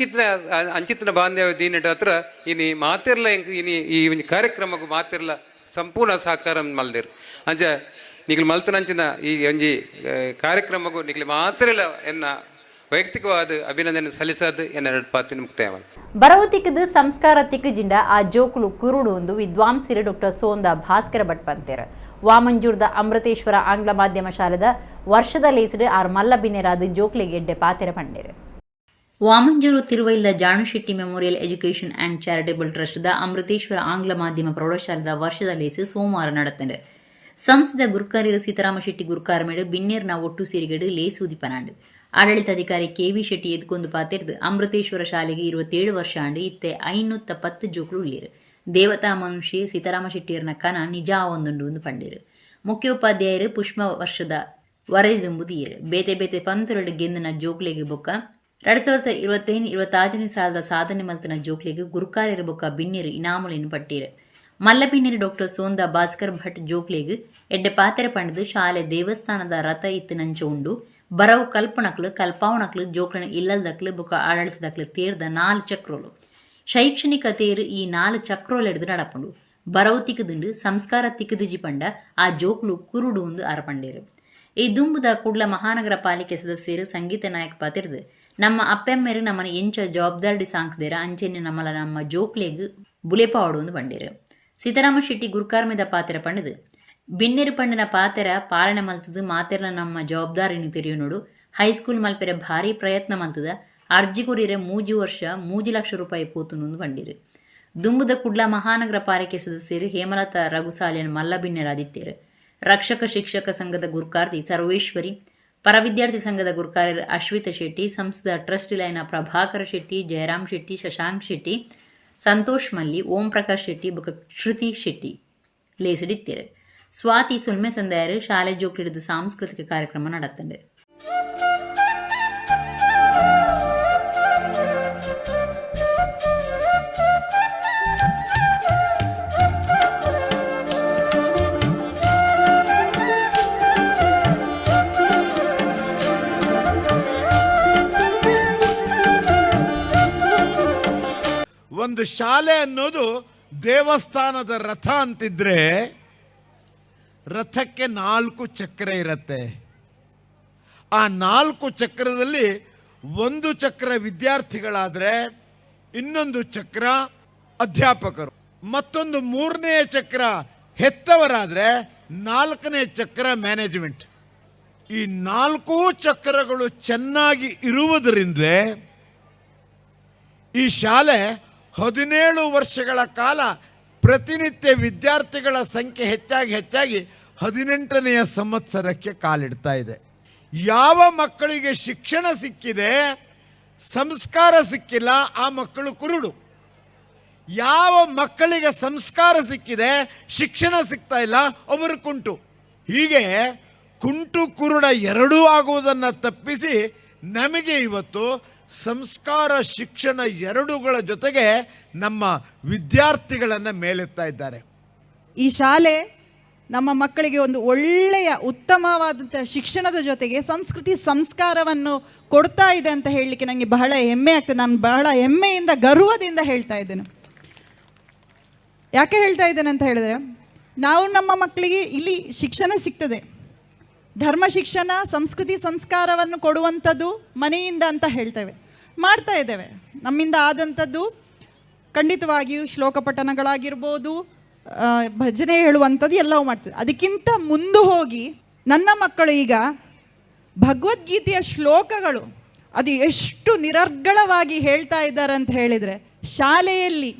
ಅಂಚಿತ್ತಿನ ಬಾಂಧವ್ಯ ದೀನಿಟ ಹತ್ರ ಇನಿ ಮಾತಿರ್ಲ ಇನಿ ಈ ಒಂದು ಕಾರ್ಯಕ್ರಮಕ್ಕೂ ಮಾತಿರ್ಲ ಸಂಪೂರ್ಣ ಸಹಕಾರ ಮಲ್ದೇರು ಅಂಚ ನಿಖಿಲ್ ಮಲ್ತನಂಚಿನ ಈ ಒಂಜಿ ಕಾರ್ಯಕ್ರಮಗೂ ನಿಖಿಲ್ ಮಾತ್ರ ಎನ್ನ ವೈಯಕ್ತಿಕವಾದ ಅಭಿನಂದನೆ ಸಲ್ಲಿಸದು ಎನ್ನ ಪಾತಿನ ಮುಕ್ತಾಯ. ಬರವತಿಕ್ಕದು ಸಂಸ್ಕಾರ ತಿಕ್ಕಜಿಂಡ ಆ ಜೋಕುಲು ಕುರುಡು ಒಂದು ವಿದ್ವಾಂಸರು ಡಾಕ್ಟರ್ ಸೋಂದ ಭಾಸ್ಕರ ಭಟ್ ಪಂತೇರು ವಾಮಂಜೂರ್ದ ಅಮೃತೇಶ್ವರ ಆಂಗ್ಲ ಮಾಧ್ಯಮ ಶಾಲೆದ ವರ್ಷದ ಲೇಸಿಡು ಆರು ಮಲ್ಲ ಬಿನ್ನೆರಾದ ಜೋಕ್ಲಿಗೆ ಎಡ್ಡೆ ಪಾತೆರ ಪಂಡೇರು. ವಾಮಂಜೂರು ತಿರುವೈಲ್ದ Janushetty memorial education and charitable ಟ್ರಸ್ಟ್ದ ಅಮೃತೇಶ್ವರ ಆಂಗ್ಲ ಮಾಧ್ಯಮ ಪ್ರೌಢಶಾಲೆದ ವರ್ಷದ ಲೇಸು ಸೋಮವಾರ ನಡೆತಂಡೆ. ಸಂಸದ ಗುರ್ಕಾರಿರು ಸೀತಾರಾಮ ಶೆಟ್ಟಿ ಗುರ್ಕಾರಮೇಡು ಬಿನ್ನೇರ್ನ ಒಟ್ಟು ಸೇರಿಗಡು ಲೇಸು ಉದಿಪನಾಂಡು. ಆಡಳಿತಾಧಿಕಾರಿ ಕೆವಿ ಶೆಟ್ಟಿ ಎದ್ಕೊಂದು ಪಾತೆರ್ದು ಅಮೃತೇಶ್ವರ ಶಾಲೆಗೆ 27 ವರ್ಷ ಆಂಡು ಇತ್ತೆ 510 ಜೋಕುಲು ಉಳ್ಳೇರು. ದೇವತಾ ಮನುಷ್ಯ ಸೀತಾರಾಮ ಶೆಟ್ಟಿಯರ್ನ ಕನ ನಿಜ ಒಂದುಂಡು ಒಂದು ಪಂಡೇರು. ಮುಖ್ಯೋಪಾಧ್ಯಾಯರು ಪುಷ್ಪ ವರ್ಷದ ವರದಿ ತುಂಬುದಿಯರು. ಬೇತೆ ಬೇತೆ ಪಂತುರಡು ಗೆಂದಿನ ಜೋಕ್ಲೆಗೆ ಬೊಕ್ಕ 2025-26 ಸಾಲದ ಸಾಧನೆ ಮಲ್ತನ ಜೋಕ್ಲೆಗೆ ಗುರುಕಾರ್ಯರ ಬೊಕ್ಕ ಬಿನ್ನೇರು ಇನಾಮುಲೇನು ಪಟ್ಟೀರು. ಮಲ್ಲ ಬಿನ್ನೇರು ಡಾಕ್ಟರ್ ಸೋಂದ ಭಾಸ್ಕರ್ ಭಟ್ ಜೋಕ್ಲೆಗೆ ಎಡ್ಡೆ ಪಾತೆರ ಪಂಡದು ಶಾಲೆ ದೇವಸ್ಥಾನದ ರಥ ಇತ್ತು ನಂಚ ಉಂಡು ಬರವು ಕಲ್ಪಣಕ್ಲು ಕಲ್ಪಾವಣಕ್ಲು ಜೋಕ್ಲನ ಇಲ್ಲದಕ್ಲು ಬೊಕ್ಕ ಆಡಳಿತದಕ್ಲು ತೇರ್ದ 4 ಚಕ್ರೋಲು ಶೈಕ್ಷಣಿಕ ತೇರು ಈ 4 ಚಕ್ರೋಲು ಹಿಡಿದು ನಡಪುಂಡು. ಬರವು ತಿಕ್ಕದುಂಡು ಸಂಸ್ಕಾರ ತಿಕ್ಕದಿಜಿ ಪಂಡ ಆ ಜೋಕ್ಲು ಕುರುಡು ಒಂದು ಅರಪಂಡೇರು. ಈ ದುಂಬುದ ಕುಡ್ಲ ಮಹಾನಗರ ಪಾಲಿಕೆ ಸದಸ್ಯರು ಸಂಗೀತ ನಾಯಕ ಪಾತಿರ್ದು ನಮ್ಮ ಅಪ್ಪೆಮ್ಮೆರು ನಮ್ಮನ ಎಂಚ ಜವಾಬ್ದಾರಿ ಸಾಂಕ್ದೇರ ಅಂಚೆನೆ ನಮ್ಮಲ ನಮ್ಮ ಜೋಕ್ಲೆಗ್ ಬುಲೆಪಾವಡು ಒಂದು ಪಂಡೇರು. ಸೀತಾರಾಮ ಶೆಟ್ಟಿ ಗುರುಕಾರ್ಮೆದ ಪಾತೆರ ಪಂಡದು ಬಿನ್ನೆರು ಪಂಡನ ಪಾತೆರ ಪಾಲನೆ ಮಲ್ತದು ಮಾತೆರ್ಲ ನಮ್ಮ ಜವಾಬ್ದಾರಿನ ತೆರೆಯು ನೋಡು. ಹೈಸ್ಕೂಲ್ ಮಲ್ಪೆರ ಭಾರಿ ಪ್ರಯತ್ನ ಮಲ್ತದ ಅರ್ಜಿ ಕೊರಿರೆ 3 ವರ್ಷ 3 ಲಕ್ಷ ರೂಪಾಯಿ ಪೋತುನೊಂದು ಪಂಡೇರು. ದುಂಬುದ ಕುಡ್ಲ ಮಹಾನಗರ ಪಾಲಿಕೆ ಸದಸ್ಯರು ಹೇಮಲತಾ ರಘುಸಾಲಿಯನ್ ಮಲ್ಲ ಬಿನ್ನೆರಾದಿತ್ತೇರು. ರಕ್ಷಕ ಶಿಕ್ಷಕ ಸಂಘದ ಗುರುಕಾರ್ತಿ ಸರ್ವೇಶ್ವರಿ, ಪರವಿದ್ಯಾರ್ಥಿ ಸಂಘದ ಗುರುಕಾರ್ಯರು ಅಶ್ವಿತ ಶೆಟ್ಟಿ, ಸಂಸ್ಥದ ಟ್ರಸ್ಟ್ ಲೈನ ಪ್ರಭಾಕರ ಶೆಟ್ಟಿ, ಜಯರಾಮ್ ಶೆಟ್ಟಿ, ಶಶಾಂಕ್ ಶೆಟ್ಟಿ, ಸಂತೋಷ್ ಮಲ್ಲಿ, ಓಂ ಪ್ರಕಾಶ್ ಶೆಟ್ಟಿ ಬೊಕ್ಕ ಶ್ರುತಿ ಶೆಟ್ಟಿ ಲೇಸಿಡಿತ್ತೇರು. ಸ್ವಾತಿ ಸುಲ್ಮೆ ಸಂದಾಯರು ಶಾಲೆ ಜೋಕ್ಲಿಡಿದ ಸಾಂಸ್ಕೃತಿಕ ಕಾರ್ಯಕ್ರಮ ನಡೆತಂಡೆ. ಒಂದು ಶಾಲೆ ಅನ್ನೋದು ದೇವಸ್ಥಾನದ ರಥ ಅಂತಿದ್ರೆ ರಥಕ್ಕೆ 4 ಚಕ್ರ ಇರುತ್ತೆ. ಆ 4 ಚಕ್ರದಲ್ಲಿ ಒಂದು ಚಕ್ರ ವಿದ್ಯಾರ್ಥಿಗಳಾದರೆ ಇನ್ನೊಂದು ಚಕ್ರ ಅಧ್ಯಾಪಕರು, ಮತ್ತೊಂದು 3ನೇ ಚಕ್ರ ಹೆತ್ತವರಾದರೆ 4ನೇ ಚಕ್ರ ಮ್ಯಾನೇಜ್ಮೆಂಟ್. ಈ 4 ಚಕ್ರಗಳು ಚೆನ್ನಾಗಿ ಇರುವುದರಿಂದಲೇ ಈ ಶಾಲೆ 17 ವರ್ಷಗಳ ಕಾಲ ಪ್ರತಿನಿತ್ಯ ವಿದ್ಯಾರ್ಥಿಗಳ ಸಂಖ್ಯೆ ಹೆಚ್ಚಾಗಿ 18ನೆಯ ಸಂವತ್ಸರಕ್ಕೆ ಕಾಲಿಡ್ತಾ ಇದೆ. ಯಾವ ಮಕ್ಕಳಿಗೆ ಶಿಕ್ಷಣ ಸಿಕ್ಕಿದೆ, ಸಂಸ್ಕಾರ ಸಿಕ್ಕಿಲ್ಲ, ಆ ಮಕ್ಕಳು ಕುರುಡು. ಯಾವ ಮಕ್ಕಳಿಗೆ ಸಂಸ್ಕಾರ ಸಿಕ್ಕಿದೆ, ಶಿಕ್ಷಣ ಸಿಗ್ತಾ ಇಲ್ಲ, ಅವರು ಕುಂಟು. ಹೀಗೆ ಕುಂಟು ಕುರುಡ ಎರಡೂ ಆಗುವುದನ್ನು ತಪ್ಪಿಸಿ ನಮಗೆ ಇವತ್ತು ಸಂಸ್ಕಾರ ಶಿಕ್ಷಣ ಎರಡೂಗಳ ಜೊತೆಗೆ ನಮ್ಮ ವಿದ್ಯಾರ್ಥಿಗಳನ್ನು ಮೇಲೆತ್ತಾ ಇದ್ದಾರೆ. ಈ ಶಾಲೆ ನಮ್ಮ ಮಕ್ಕಳಿಗೆ ಒಂದು ಒಳ್ಳೆಯ ಉತ್ತಮವಾದಂಥ ಶಿಕ್ಷಣದ ಜೊತೆಗೆ ಸಂಸ್ಕೃತಿ ಸಂಸ್ಕಾರವನ್ನು ಕೊಡ್ತಾ ಇದೆ ಅಂತ ಹೇಳಲಿಕ್ಕೆ ನನಗೆ ಬಹಳ ಹೆಮ್ಮೆ ಆಗ್ತದೆ. ನಾನು ಬಹಳ ಹೆಮ್ಮೆಯಿಂದ ಗರ್ವದಿಂದ ಹೇಳ್ತಾ ಇದ್ದೇನೆ. ಯಾಕೆ ಹೇಳ್ತಾ ಇದ್ದೇನೆ ಅಂತ ಹೇಳಿದ್ರೆ, ನಾವು ನಮ್ಮ ಮಕ್ಕಳಿಗೆ ಇಲ್ಲಿ ಶಿಕ್ಷಣ ಸಿಗ್ತದೆ, ಧರ್ಮ ಶಿಕ್ಷಣ ಸಂಸ್ಕೃತಿ ಸಂಸ್ಕಾರವನ್ನು ಕೊಡುವಂಥದ್ದು ಮನೆಯಿಂದ ಅಂತ ಹೇಳ್ತೇವೆ, ಮಾಡ್ತಾ ಇದ್ದೇವೆ. ನಮ್ಮಿಂದ ಆದಂಥದ್ದು ಖಂಡಿತವಾಗಿಯೂ ಶ್ಲೋಕ ಪಠನಗಳಾಗಿರ್ಬೋದು, ಭಜನೆ ಹೇಳುವಂಥದ್ದು ಎಲ್ಲವೂ ಮಾಡ್ತದೆ. ಅದಕ್ಕಿಂತ ಮುಂದೆ ಹೋಗಿ ನನ್ನ ಮಕ್ಕಳು ಈಗ ಭಗವದ್ಗೀತೆಯ ಶ್ಲೋಕಗಳು ಅದು ಎಷ್ಟು ನಿರರ್ಗಳವಾಗಿ ಹೇಳ್ತಾ ಇದ್ದಾರೆ ಅಂತ ಹೇಳಿದರೆ, ಶಾಲೆಯಲ್ಲಿ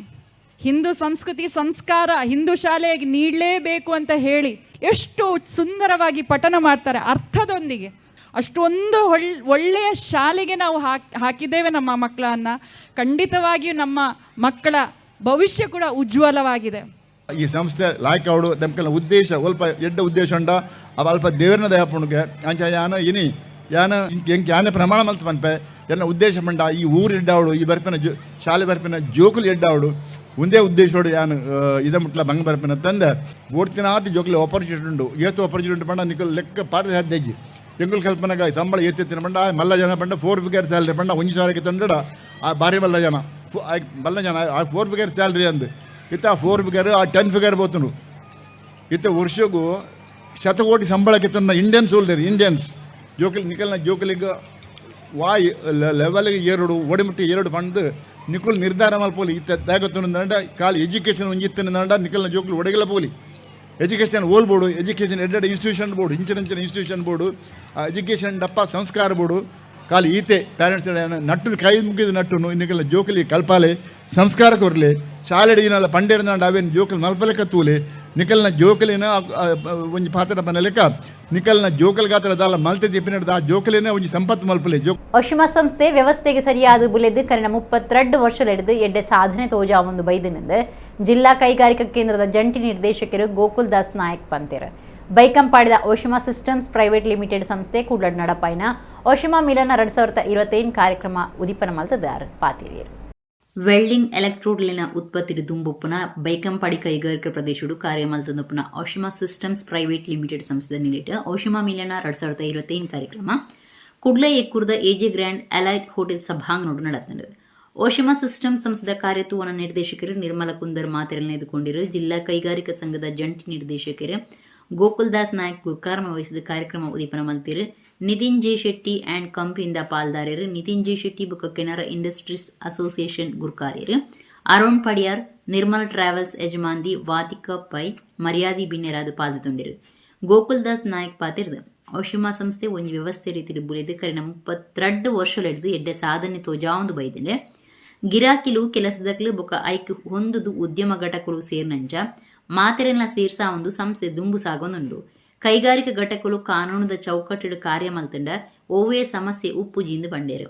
ಹಿಂದೂ ಸಂಸ್ಕೃತಿ ಸಂಸ್ಕಾರ ಹಿಂದೂ ಶಾಲೆಗೆ ನೀಡಲೇಬೇಕು ಅಂತ ಹೇಳಿ ಎಷ್ಟು ಸುಂದರವಾಗಿ ಪಠನ ಮಾಡ್ತಾರೆ ಅರ್ಥದೊಂದಿಗೆ. ಅಷ್ಟೊಂದು ಒಳ್ಳೆಯ ಶಾಲೆಗೆ ನಾವು ಹಾಕಿದ್ದೇವೆ ನಮ್ಮ ಮಕ್ಕಳನ್ನು. ಖಂಡಿತವಾಗಿಯೂ ನಮ್ಮ ಮಕ್ಕಳ ಭವಿಷ್ಯ ಕೂಡ ಉಜ್ವಲವಾಗಿದೆ. ಈ ಸಂಸ್ಥೆ ಲಾಯ್ಕಾವಡು ನಮ್ಗೆಲ್ಲ ಉದ್ದೇಶ ಸ್ವಲ್ಪ ಎಡ್ಡ ಉದ್ದೇಶ ಉಂಡ ಅವ ಅಲ್ಪ ದೇವರನ್ನ ದಯಪುಣ್ಗೆ ಅಂಚ ಯಾನ ಇನಿ ಯಾನ ಎಂಗೆ ಯಾನೆ ಪ್ರಮಾಣ ಮಲ್ತು ಪನ್ಪೆ ಎಲ್ಲ ಉದ್ದೇಶ ಪಂಡ ಈ ಊರು ಎಡ್ಡಾವಡು ಈ ಬರ್ಪಿನ ಶಾಲೆ ಬರ್ಪಿನ ಜೋಕುಲು ಎಡ್ಡಾವಡು ಒಂದೇ ಉದ್ದೇಶೋಡು ಯಾನು ಇದ ಮುಟ್ಲ ಬಂಗ ಬರ್ಪಿನ ತಂದೆ ಓಡ್ತಿನಾದ ಜೋಕುಲಿ ಆಪರ್ಚುನಿಟಿ ಉಂಡು ಏತು ಆಪರ್ಚುನಿಟಿ ಪಂಡ ನಿಕಲ್ ಲೆಕ್ಕ ಪಾಠ ಹದ್ದೆಜ್ಜಿ ಎಂಗುಲ್ ಕಲ್ಪನೆಗ ಸಂಬಳ ಎತ್ತಿನ ಪಂಡ ಮಲ್ಲ ಜನ ಪಂಡ 4 ಫಿಗರ್ ಸ್ಯಾಲ್ರಿ ಪಂಡ 1 ಸಾವಿರಕ್ಕೆ ತಂಡ ಆ ಭಾರಿ ಮಲ್ಲ ಜನ ಆ 4 ಫಿಗರ್ ಸ್ಯಾಲ್ರಿ ಅಂದು ಇತ್ತ 4 ಫಿಗರ್ ಆ 10 ಫಿಗರ್ ಬೋತುಂಡು ಇತ್ತ ವರ್ಷಗೂ ಶತಕೋಟಿ ಸಂಬಳಕ್ಕೆ ತನ್ನ ಇಂಡಿಯನ್ ಸೋಲ್ಜರ್ ಇಂಡಿಯನ್ಸ್ ನಿಕಲ್ನ ಜೋಕಲಿಗೆ ವಾಯ್ ಲೆವೆಲ್ಗೆ ಎರಡು ಒಡಿಮುಟ್ಟಿ ಎರಡು ಪಂಡು ನಿಕುಲ್ ನಿರ್ಧಾರ ಮಲ್ಪೋಲಿ ಇತ್ತ ದಾಗತ್ತುಂಡ ಕಾಲಿ ಎಜುಕೇಷನ್ ಒಂಜಿತ್ತಂಡ ನಿಕಲ್ನ ಜೋಕುಲು ಒಡಗಲ ಪೋಲಿ ಎಜುಕೇಷನ್ ಓಲ್ ಬೋರ್ಡು ಎಜುಕೇಷನ್ ಎಡ್ಡೆಡ್ ಇನ್ಸ್ಟಿಟ್ಯೂಷನ್ ಬೋರ್ಡು ಇಂಚಿನ ಇನ್ಸ್ಟಿಟ್ಯೂಷನ್ ಬೋರ್ಡು ಎಜುಕೇಷನ್ ಡಪ್ಪ ಸಂಸ್ಕಾರ ಬೋರ್ಡು ಕಾಲಿ ಈತೆ ಪ್ಯಾರೆಂಟ್ಸ್ ನಟ್ಟು ಕೈ ಮುಗಿದ ನಟ್ಟು ಇನ್ನಿಕಲ್ಲ ಜೋಕಲಿ ಕಲ್ಪಾಲೆ ಸಂಸ್ಕಾರ ಕೊರಲೆ ಶಾಲೆಡಿನಲ್ಲ ಪಂಡೇರ್ನಾಂಡ ಅವೇನು ಜೋಕಲ್ ಮಲ್ಪಲೆ ಕತ್ತೂಲೆ ನಿಕಲ್ನ ಜೋಕಲಿನ ಒಂಜಿ ಪಾತ್ರ ಬನ್ನ ಲೆಕ್ಕ ನಿಕಲ್ನ ಜೋಕಲ್ ಗಾತ್ರ ದಾಲ ಮಲ್ತೆ ತಿಪ್ಪಿನಡ್ದ ಆ ಜೋಕಲಿನ ಒಂಜಿ ಸಂಪತ್ತು ಮಲ್ಪಲೆ ಒಶಿಮಾ ಸಂಸ್ಥೆ ವ್ಯವಸ್ಥೆಗೆ ಸರಿಯಾದ ಬುಲೆದು ಕರೆನ 32 ವರ್ಷಲೆಡ್ದು ಎಡ್ಡೆ ಸಾಧನೆ ತೋಜಾ ಒಂದು ಬೈದಿನಿಂದ ಜಿಲ್ಲಾ ಕೈಗಾರಿಕಾ ಕೇಂದ್ರದ ಜಂಟಿ ನಿರ್ದೇಶಕರು ಗೋಕುಲ್ ದಾಸ್ ನಾಯಕ್ ಪಂತಿರ ಬೈಕಂಪಾಡಿದ ಒಶಿಮಾ ಸಿಸ್ಟಮ್ಸ್ ಪ್ರೈವೇಟ್ ಲಿಮಿಟೆಡ್ ಸಂಸ್ಥೆ ಕೂಡ್ಲಡ್ ನಡಪೈನ ಒಶಿಮಾ ಮಿಲನ 2021 ಕಾರ್ಯಕ್ರಮ ಉದಿಪನ ಮಲ್ತದಾರ್ ಪಾತಿರಿಯರು ವೆಲ್ಡಿಂಗ್ ಎಲೆಕ್ಟ್ರೋಡ್ಲಿನ ಉತ್ಪತ್ತಿ ದುಂಬುಪ್ಪುನ ಬೈಕಂಪಾಡಿ ಕೈಗಾರಿಕಾ ಪ್ರದೇಶಡು ಕಾರ್ಯಮಲ್ತಂದುಪ್ಪುನ ಒಶಿಮಾ ಸಿಸ್ಟಮ್ಸ್ ಪ್ರೈವೇಟ್ ಲಿಮಿಟೆಡ್ ಸಂಸ್ಥೆ ನಿಲಿಟ ಒಶಿಮಾ ಮಿಲನ 2021 ಕಾರ್ಯಕ್ರಮ ಕುಡ್ಲ ಎಕ್ಕುರ್ದ ಎಜೆ ಗ್ರ್ಯಾಂಡ್ ಅಲೈಟ್ ಹೋಟೆಲ್ ಸಭಾಂಗಣೋಡು ನಡೆತಂಡು ಒಶಿಮಾ ಸಿಸ್ಟಮ್ಸ್ ಸಂಸ್ಥೆದ ಕಾರ್ಯತ್ವನ ನಿರ್ದೇಶಕರು ನಿರ್ಮಲ ಕುಂದರ್ ಮಾತೆರೆದುಕೊಂಡಿರು ಜಿಲ್ಲಾ ಕೈಗಾರಿಕಾ ಸಂಘದ ಜಂಟಿ ನಿರ್ದೇಶಕರು ಗೋಕುಲ್ ದಾಸ್ ನಾಯಕ್ ಗುರ್ಕಾರ್ಮ ವಹಿಸಿದ ಕಾರ್ಯಕ್ರಮ ಉದೀಪನ ಮಲ್ತಿರು ನಿತಿನ್ ಜೆ ಶೆಟ್ಟಿ ಆ್ಯಂಡ್ ಕಂಪನಿಯಿಂದ ಪಾಲ್ದಾರ್ಯರು ನಿತಿನ್ ಜೆ ಶೆಟ್ಟಿ ಬುಕ್ಕ ಕೆನರಾ ಇಂಡಸ್ಟ್ರೀಸ್ ಅಸೋಸಿಯೇಷನ್ ಗುರ್ಕಾರ್ಯರು ಅರುಣ್ ಪಡಿಯಾರ್ ನಿರ್ಮಲ್ ಟ್ರಾವೆಲ್ಸ್ ಯಜಮಾಂದಿ ವಾತಿಕ ಪೈ ಮರ್ಯಾದಿ ಬಿನ್ನೆರಾದು ಪಾಲ್ಗೊಂಡಿರು ಗೋಕುಲ್ ದಾಸ್ ನಾಯಕ್ ಪಾತಿರ್ದು ಒಶಿಮಾ ಸಂಸ್ಥೆ ಒಂಜಿ ವ್ಯವಸ್ಥೆ ರೀತಿಯಲ್ಲಿ ಬುಲಿದು ಕರಿನ 32 ವರ್ಷಲೆಡ್ದು ಎಡ್ಡೆ ಸಾಧನೆ ತೋಜಾವಂದು ಬೈದಿದೆ ಗಿರಾಕಿಲು ಕೆಲಸದಕ್ಲು ಬೊಕ್ಕ ಐಕ್ ಹೊಂದುದು ಉದ್ಯಮ ಘಟಕಗಳು ಸೇರ್ನಂಚ ಮಾತೆರೆಲ್ಲ ಸೇರ್ಸಾ ಒಂದು ಸಂಸ್ಥೆ ದುಂಬು ಸಾಗೊಂದುಂಡು ಕೈಗಾರಿಕಾ ಘಟಕಗಳು ಕಾನೂನದ ಚೌಕಟ್ಟಿಡು ಕಾರ್ಯ ಮಲ್ತಂಡ ಓವೇ ಸಮಸ್ಯೆ ಉಪ್ಪುಜಿಂದು ಬಂಡೇರು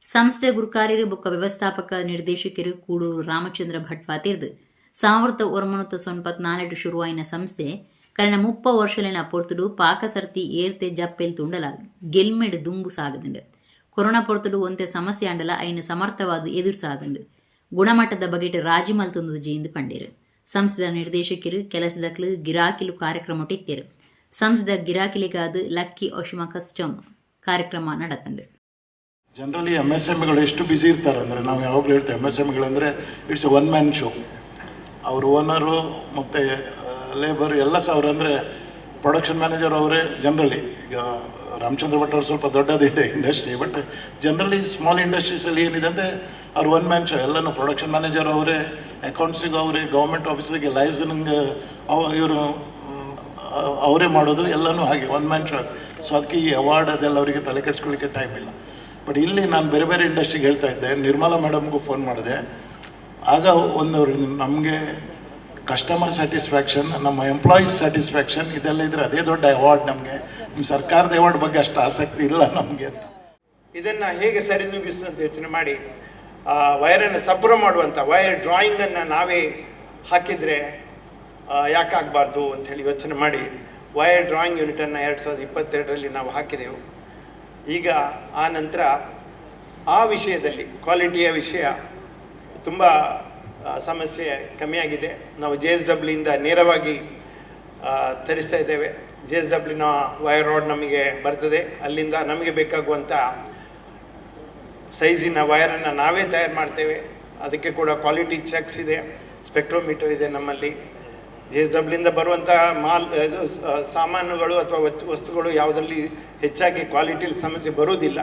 ಸಂಸ್ಥೆ ಗುರುಕಾರ್ಯರು ಬೊಕ್ಕ ವ್ಯವಸ್ಥಾಪಕ ನಿರ್ದೇಶಕರು ಕೂಡೂರು ರಾಮಚಂದ್ರ ಭಟ್ ಪಾತಿರ್ದು 1994 ಶುರುವಾಯಿನ ಸಂಸ್ಥೆ ಕರೆನ 30 ವರ್ಷಲಿನ ಪೊರ್ತುಡು ಪಾಕಸರ್ತಿ ಏರ್ತೆ ಜಪ್ಪೆಲ್ ತುಂಡಲ ಗೆಲ್ಮೆಡ್ ದುಂಬು ಸಾಗದುಂಡು ಕೊರೋನಾ ಪೊರ್ತುಡು ಒಂತೆ ಸಮಸ್ಯೆ ಅಂಡಲ ಐನ ಸಮರ್ಥವಾದ ಎದುರು ಸಾದಂಡು ಗುಣಮಟ್ಟದ ಬಗೆಟ್ ರಾಜಿ ಮಲ್ತೊಂದು ಜೀಂದು ಪಂಡೇರು ಸಂಸ್ಥೆದ ನಿರ್ದೇಶಕರು ಕೆಲಸದಕ್ಲು ಗಿರಾಕಿಲು ಕಾರ್ಯಕ್ರಮ ಇತ್ತಿರು ಸಂಸ್ಥೆದ ಗಿರಾಕಿಲಿಗಾದ ಲಕ್ಕಿ ಒಶಿಮಾ ಕಸ್ಟಮ್ ಕಾರ್ಯಕ್ರಮ ನಡೆತಂಡು ಜನರಲಿ MSMEಗಳು ಎಷ್ಟು ಬ್ಯುಸಿ ಇರ್ತಾರೆ ಅಂದರೆ ನಾವು ಯಾವಾಗಲೂ ಹೇಳ್ತೇವೆ MSMEಗಳು ಅಂದರೆ ಇಟ್ಸ್ ಒನ್ ಮ್ಯಾನ್ ಶೋ ಅವರು ಓನರು ಮತ್ತು ಲೇಬರ್ ಎಲ್ಲ ಸಹ ಅವರು ಅಂದರೆ ಪ್ರೊಡಕ್ಷನ್ ಮ್ಯಾನೇಜರ್ ಅವರೇ ಜನರಲಿ ಈಗ ರಾಮಚಂದ್ರ ಭಟ್ ಅವರು ಸ್ವಲ್ಪ ದೊಡ್ಡದಿದೆ ಇಂಡಸ್ಟ್ರಿ ಬಟ್ ಜನರಲಿ ಸ್ಮಾಲ್ ಇಂಡಸ್ಟ್ರೀಸಲ್ಲಿ ಏನಿದೆ ಅಂದರೆ ಅವ್ರು ಒನ್ ಮ್ಯಾನ್ ಶೋ ಎಲ್ಲನೂ ಪ್ರೊಡಕ್ಷನ್ ಮ್ಯಾನೇಜರ್ ಅವರೇ ಅಕೌಂಟ್ಸಿಗೆ ಅವರೇ ಗೌರ್ಮೆಂಟ್ ಆಫೀಸಿಗೆ ಲೈಸನ್ಸಿಂಗ್ ಇವರು ಅವರೇ ಮಾಡೋದು ಎಲ್ಲನೂ ಹಾಗೆ ಒನ್ ಮ್ಯಾನ್ ಶೋ ಸೊ ಅದಕ್ಕೆ ಈ ಅವಾರ್ಡ್ ಅದೆಲ್ಲ ಅವರಿಗೆ ತಲೆ ಕೆಡಿಸ್ಕೊಳ್ಳಿಕ್ಕೆ ಟೈಮ್ ಇಲ್ಲ ಬಟ್ ಇಲ್ಲಿ ನಾನು ಬೇರೆ ಬೇರೆ ಇಂಡಸ್ಟ್ರಿಗೆ ಹೇಳ್ತಾ ಇದ್ದೆ ನಿರ್ಮಲಾ ಮೇಡಮ್ಗೂ ಫೋನ್ ಮಾಡಿದೆ ಆಗ ಒಂದು ನಮಗೆ ಕಸ್ಟಮರ್ ಸ್ಯಾಟಿಸ್ಫ್ಯಾಕ್ಷನ್ ನಮ್ಮ ಎಂಪ್ಲಾಯೀಸ್ ಸ್ಯಾಟಿಸ್ಫ್ಯಾಕ್ಷನ್ ಇದೆಲ್ಲ ಇದ್ರೆ ಅದೇ ದೊಡ್ಡ ಅವಾರ್ಡ್ ನಮಗೆ ನಿಮ್ಮ ಸರ್ಕಾರದ ಅವಾರ್ಡ್ ಬಗ್ಗೆ ಅಷ್ಟು ಆಸಕ್ತಿ ಇಲ್ಲ ನಮಗೆ ಅಂತ ಇದನ್ನು ಹೇಗೆ ಸರಿದೂಗಿಸು ಅಂತ ಯೋಚನೆ ಮಾಡಿ ವೈರನ್ನು ಸಪುರ ಮಾಡುವಂಥ ವೈರ್ ಡ್ರಾಯಿಂಗನ್ನು ನಾವೇ ಹಾಕಿದರೆ ಯಾಕಾಗಬಾರ್ದು ಅಂಥೇಳಿ ಯೋಚನೆ ಮಾಡಿ ವೈರ್ ಡ್ರಾಯಿಂಗ್ ಯೂನಿಟನ್ನು 2022ರಲ್ಲಿ ನಾವು ಹಾಕಿದೆವು ಈಗ ಆ ನಂತರ ಆ ವಿಷಯದಲ್ಲಿ ಕ್ವಾಲಿಟಿಯ ವಿಷಯ ತುಂಬ ಸಮಸ್ಯೆ ಕಮ್ಮಿಯಾಗಿದೆ ನಾವು JSWಯಿಂದ ನೇರವಾಗಿ ತರಿಸ್ತಾ ಇದ್ದೇವೆ JSWನ ವೈರ್ ರಾಡ್ ನಮಗೆ ಬರ್ತದೆ ಅಲ್ಲಿಂದ ನಮಗೆ ಬೇಕಾಗುವಂಥ ಸೈಜಿನ ವೈರನ್ನು ನಾವೇ ತಯಾರು ಮಾಡ್ತೇವೆ ಅದಕ್ಕೆ ಕೂಡ ಕ್ವಾಲಿಟಿ ಚೆಕ್ಸ್ ಇದೆ ಸ್ಪೆಕ್ಟ್ರೋಮೀಟರ್ ಇದೆ ನಮ್ಮಲ್ಲಿ JSWಯಿಂದ ಬರುವಂಥ ಸಾಮಾನುಗಳು ಅಥವಾ ವಸ್ತುಗಳು ಯಾವುದರಲ್ಲಿ ಹೆಚ್ಚಾಗಿ ಕ್ವಾಲಿಟಿಯಲ್ಲಿ ಸಮಸ್ಯೆ ಬರುವುದಿಲ್ಲ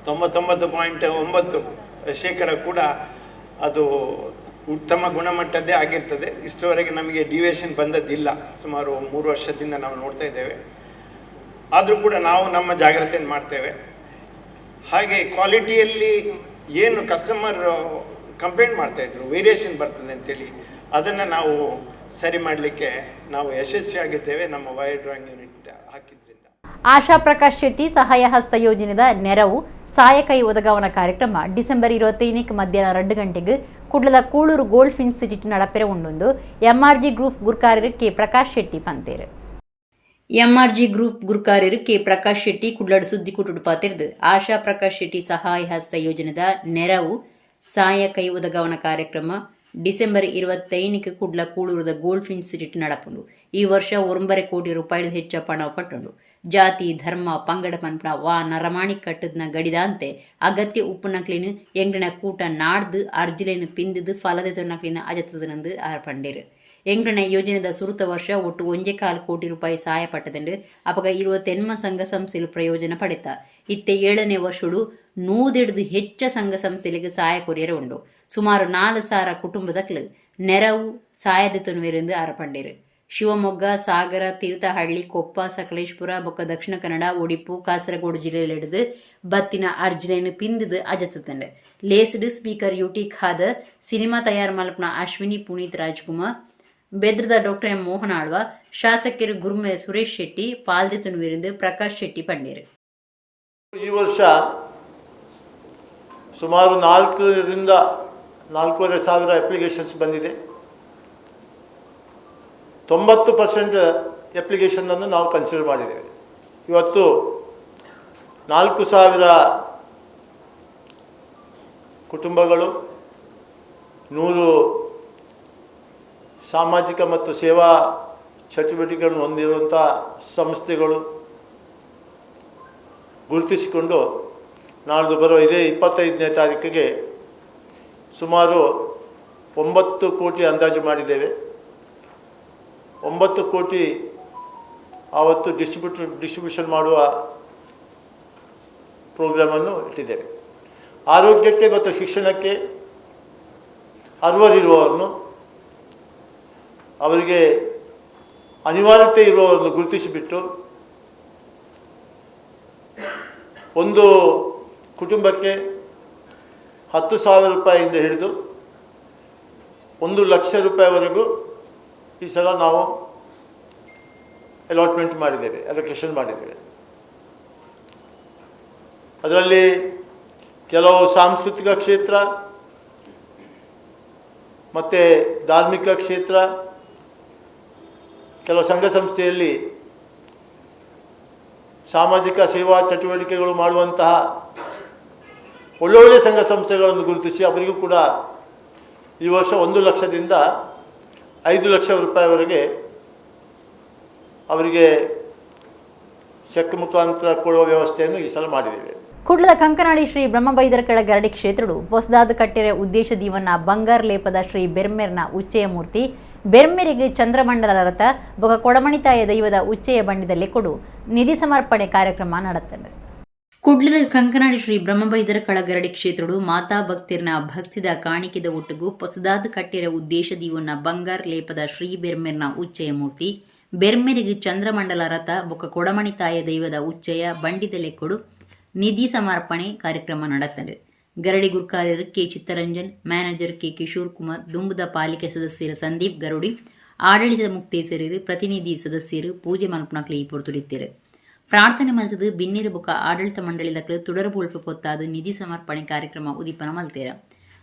99.9% ಕೂಡ ಅದು ಉತ್ತಮ ಗುಣಮಟ್ಟದ್ದೇ ಆಗಿರ್ತದೆ ಇಷ್ಟವರೆಗೆ ನಮಗೆ ಡಿವಿಯೇಷನ್ ಬಂದದ್ದಿಲ್ಲ ಸುಮಾರು 3 ವರ್ಷದಿಂದ ನಾವು ನೋಡ್ತಾ ಇದ್ದೇವೆ ಆದರೂ ಕೂಡ ನಾವು ನಮ್ಮ ಜಾಗ್ರತೆಯನ್ನು ಮಾಡ್ತೇವೆ ಹಾಗೆ ಕ್ವಾಲಿಟಿಯಲ್ಲಿ ಏನು ಕಸ್ಟಮರ್ ಕಂಪ್ಲೇಂಟ್ ಮಾಡ್ತಾಯಿದ್ರು ವೇರಿಯೇಷನ್ ಬರ್ತದೆ ಅಂತೇಳಿ ಅದನ್ನು ನಾವು ಸರಿ ಮಾಡಲಿಕ್ಕೆ ನಾವು ಯಶಸ್ವಿಯಾಗಿದ್ದೇವೆ ನಮ್ಮ ವೈರ್ ಡ್ರಾಯಿಂಗ್ ಯೂನಿಟ್ ಹಾಕಿದ್ರಿಂದ ಆಶಾ ಪ್ರಕಾಶ್ ಶೆಟ್ಟಿ ಸಹಾಯ ಹಸ್ತ ಯೋಜನೆದ ನೆರವು ಸಹಾಯಕೈ ಒದಗಾವನ ಕಾರ್ಯಕ್ರಮ ಡಿಸೆಂಬರ್ 25 ಮಧ್ಯಾಹ್ನ 2 ಗಂಟೆಗೆ ಕುಡ್ಲದ ಕೂಳೂರು ಗೋಲ್ಡ್ ಇನ್ಸ್ಟಿಟ್ಯೂಟ್ ನಡಪೆರೆ ಉಂಡೊಂದು MRG ಗ್ರೂಪ್ ಗುರ್ಕಾರ್ಯರು ಕೆ ಪ್ರಕಾಶ್ ಶೆಟ್ಟಿ ಪಂತೇರು MRG ಗ್ರೂಪ್ ಗುರ್ಕಾರ್ಯರು ಕೆ ಪ್ರಕಾಶ್ ಶೆಟ್ಟಿ ಕುಡ್ಲಡ್ ಸುದ್ದಿ ಕುಟುಡು ಪಾತಿರ್ದು ಆಶಾ ಪ್ರಕಾಶ್ ಶೆಟ್ಟಿ ಸಹಾಯ ಹಸ್ತ ಯೋಜನೆದ ನೆರವು ಸಹಾಯಕೈ ಒದಗಾವನ ಕಾರ್ಯಕ್ರಮ ಡಿಸೆಂಬರ್ 25 ಕುಡ್ಲ ಕೂಳೂರದ ಗೋಲ್ಡ್ ಇನ್ಸ್ಟಿಟ್ಯೂಟ್ ನಡಪುಂಡು ಈ ವರ್ಷ 1.5 ಕೋಟಿ ರೂಪಾಯಿ ಹೆಚ್ಚ ಪಣ ಪಟ್ಟುಂಡು ಜಾತಿ ಧರ್ಮ ಪಂಗಡ ಪನ್ಪಣ ವಾ ನರಮಾಣಿ ಕಟ್ಟದ್ನ ಗಡಿದಾಂತೆ ಅಗತ್ಯ ಉಪ್ಪುನಕ್ಲಿನ ಎಂಗಣ ಕೂಟ ನಾಡ್ದು ಅರ್ಜಿಲೇನು ಪಿಂದಿದು ಫಲದೆ ತೊನ್ನಕ್ಲಿನ ಅಜತದನಂದು ಆರ್ಪಂಡೇರು ಎಂಟನೇ ಯೋಜನೆದ ಸುರುತ ವರ್ಷ ಒಟ್ಟು 1.4 ಕೋಟಿ ರೂಪಾಯಿ ಸಹಾಯ ಪಟ್ಟದಂಡು ಅಪಗ 20 ಸಂಘ ಸಂಸ್ಥೆಲು ಪ್ರಯೋಜನ ಪಡೆತ. ಇತ್ತೆ 7ನೇ ವರ್ಷಡು 100 ಹೆಚ್ಚ ಸಂಘ ಸಂಸ್ಥೆಗಳಿಗೆ ಸಹಾಯ ಕೊರಿಯರ ಉಂಡು. ಸುಮಾರು 4,000 ಕುಟುಂಬದಕ್ಲು ನೆರವು ಸಹಾಯದಿತುನುವೆರೆಂದು ಆರಪಂಡೇರು. ಶಿವಮೊಗ್ಗ, ಸಾಗರ, ತೀರ್ಥಹಳ್ಳಿ, ಕೊಪ್ಪ, ಸಕಲೇಶ್ಪುರ ಬೊಕ್ಕ ದಕ್ಷಿಣ ಕನ್ನಡ, ಉಡುಪು, ಕಾಸರಗೋಡು ಜಿಲ್ಲೆಯಲ್ಲಿಡಿದು ಬತ್ತಿನ ಅರ್ಜನೆಯನ್ನು ಪಿಂದಿದು ಅಜತಂಡು. ಲೇಸ್ಡ್ ಸ್ಪೀಕರ್ ಯುಟಿ ಖಾದರ್, ಸಿನಿಮಾ ತಯಾರು ಮಲ್ಪನ ಅಶ್ವಿನಿ ಪುನೀತ್ ರಾಜ್ಕುಮಾರ್, ಬೆದ್ರದ ಡಾಕ್ಟರ್ ಎಂ ಮೋಹನ್ ಆಳ್ವ, ಶಾಸಕರು ಗುರುಮೆ ಸುರೇಶ್ ಶೆಟ್ಟಿ ಪಾಲ್ದಿತುನುವೆರೆಂದು ಪ್ರಕಾಶ್ ಶೆಟ್ಟಿ ಪಂಡೇರು. ಈ ವರ್ಷ ಸುಮಾರು 4,000ರಿಂದ 4,500 ಅಪ್ಲಿಕೇಶನ್ಸ್ ಬಂದಿದೆ. 90% ಅಪ್ಲಿಕೇಶನನ್ನು ನಾವು ಕನ್ಸಿಡರ್ ಮಾಡಿದ್ದೇವೆ. ಇವತ್ತು 4,000 ಕುಟುಂಬಗಳು, 100 ಸಾಮಾಜಿಕ ಮತ್ತು ಸೇವಾ ಚಟುವಟಿಕೆಗಳನ್ನು ಹೊಂದಿರುವಂಥ ಸಂಸ್ಥೆಗಳು ಗುರುತಿಸಿಕೊಂಡು ನಾಳ್ದು ಬರೋ ಇದೇ 25ನೇ ತಾರೀಕಿಗೆ ಸುಮಾರು 9 ಕೋಟಿ ಅಂದಾಜು ಮಾಡಿದ್ದೇವೆ. 9 ಕೋಟಿ ಆವತ್ತು ಡಿಸ್ಟ್ರಿಬ್ಯೂಷನ್ ಮಾಡುವ ಪ್ರೋಗ್ರಾಮನ್ನು ಇಟ್ಟಿದ್ದೇವೆ. ಆರೋಗ್ಯಕ್ಕೆ ಮತ್ತು ಶಿಕ್ಷಣಕ್ಕೆ ಅರ್ಹರಿರುವವರನ್ನು, ಅವರಿಗೆ ಅನಿವಾರ್ಯತೆ ಇರುವವರನ್ನು ಗುರುತಿಸಿಬಿಟ್ಟು ಒಂದು ಕುಟುಂಬಕ್ಕೆ 10,000 ರೂಪಾಯಿಯಿಂದ ಹಿಡಿದು 1,00,000 ರೂಪಾಯಿವರೆಗೂ ಈ ಸಲ ನಾವು ಅಲೋಕೇಶನ್ ಮಾಡಿದ್ದೇವೆ. ಅದರಲ್ಲಿ ಕೆಲವು ಸಾಂಸ್ಕೃತಿಕ ಕ್ಷೇತ್ರ ಮತ್ತು ಧಾರ್ಮಿಕ ಕ್ಷೇತ್ರ, ಕೆಲವು ಸಂಘ ಸಂಸ್ಥೆಯಲ್ಲಿ ಸಾಮಾಜಿಕ ಸೇವಾ ಚಟುವಟಿಕೆಗಳು ಮಾಡುವಂತಹ ಒಳ್ಳೊಳ್ಳೆಯ ಸಂಘ ಸಂಸ್ಥೆಗಳನ್ನು ಗುರುತಿಸಿ ಅವರಿಗೂ ಕೂಡ ಈ ವರ್ಷ 1 ಲಕ್ಷದಿಂದ 5 ಲಕ್ಷ ರೂಪಾಯಿವರೆಗೆ ಅವರಿಗೆ ಚೆಕ್ ಮುಖಾಂತರ ಕೊಡುವ ವ್ಯವಸ್ಥೆಯನ್ನು ಈ ಸಲ ಮಾಡಿದ್ದೇವೆ. ಕುಡ್ಲದ ಕಂಕನಾಡಿ ಶ್ರೀ ಬ್ರಹ್ಮಬೈದರಕಳ ಗರಡಿ ಕ್ಷೇತ್ರಡು ಹೊಸದಾದ ಕಟ್ಟಿರ ಉದ್ದೇಶ ದೀವನ್ನ ಬಂಗಾರ ಲೇಪದ ಶ್ರೀ ಬೆರ್ಮೆರ್ನ ಉಚ್ಚೆಯ ಮೂರ್ತಿ ಬೆರ್ಮೆರಿಗೆ ಚಂದ್ರಮಂಡಲ ರಥ ಬೊಕ ಕೊಡಮಣಿತಾಯ ದೈವದ ಉಚ್ಚೆಯ ಬಂಡಿದಲ್ಲಿ ಕೊಡು ನಿಧಿ ಸಮರ್ಪಣೆ ಕಾರ್ಯಕ್ರಮ ನಡೆತ್ತದೆ. ಕುಡ್ಲದ ಕಂಕನಾಡಿ ಶ್ರೀ ಬ್ರಹ್ಮಬೈದರಕಳ ಗರಡಿ ಕ್ಷೇತ್ರಡು ಮಾತಾ ಭಕ್ತಿರ್ನ ಭಕ್ತಿದ ಕಾಣಿಕೆದ ಒಟ್ಟಿಗೂ ಹೊಸದಾದ ಕಟ್ಟಿರ ಉದ್ದೇಶ ದೀವನ್ನ ಬಂಗಾರ ಲೇಪದ ಶ್ರೀ ಬೆರ್ಮೆರ್ನ ಉಚ್ಚೆಯ ಮೂರ್ತಿ ಬೆರ್ಮೆರಿಗೆ ಚಂದ್ರಮಂಡಲ ರಥ ಬೊಕ ಕೊಡಮಣಿತಾಯ ದೈವದ ಉಚ್ಚೆಯ ಬಂಡಿದಲ್ಲಿ ಕೊಡು ನಿಧಿ ಸಮರ್ಪಣೆ ಕಾರ್ಯಕ್ರಮ ನಡೆತ್ತದೆ. ಗರಡಿ ಗುರ್ಕಾರ್ಯರು K Chittaranjan, manager K Kishore Kumar, ದುಂಬುದ ಪಾಲಿಕೆ ಸದಸ್ಯರು ಸಂದೀಪ್ ಗರುಡಿ, ಆಡಳಿತದ ಮುಕ್ತೇಸರರು, ಪ್ರತಿನಿಧಿ ಸದಸ್ಯರು ಪೂಜೆ ಮಲ್ಪನಕ್ಲು ಈ ಪೊರ್ತುಡಿತ್ತೇರು. ಪ್ರಾರ್ಥನೆ ಮಲ್ತದು ಬಿನ್ನಿರು ಬೊಕ ಆಡಳಿತ ಮಂಡಳಿದಕ್ಲು ತುಡರಬುಳ್ಪ ಪೊತ್ತಾದ ನಿಧಿ ಸಮರ್ಪಣೆ ಕಾರ್ಯಕ್ರಮ ಉದೀಪನ ಮಲ್ತೇರ.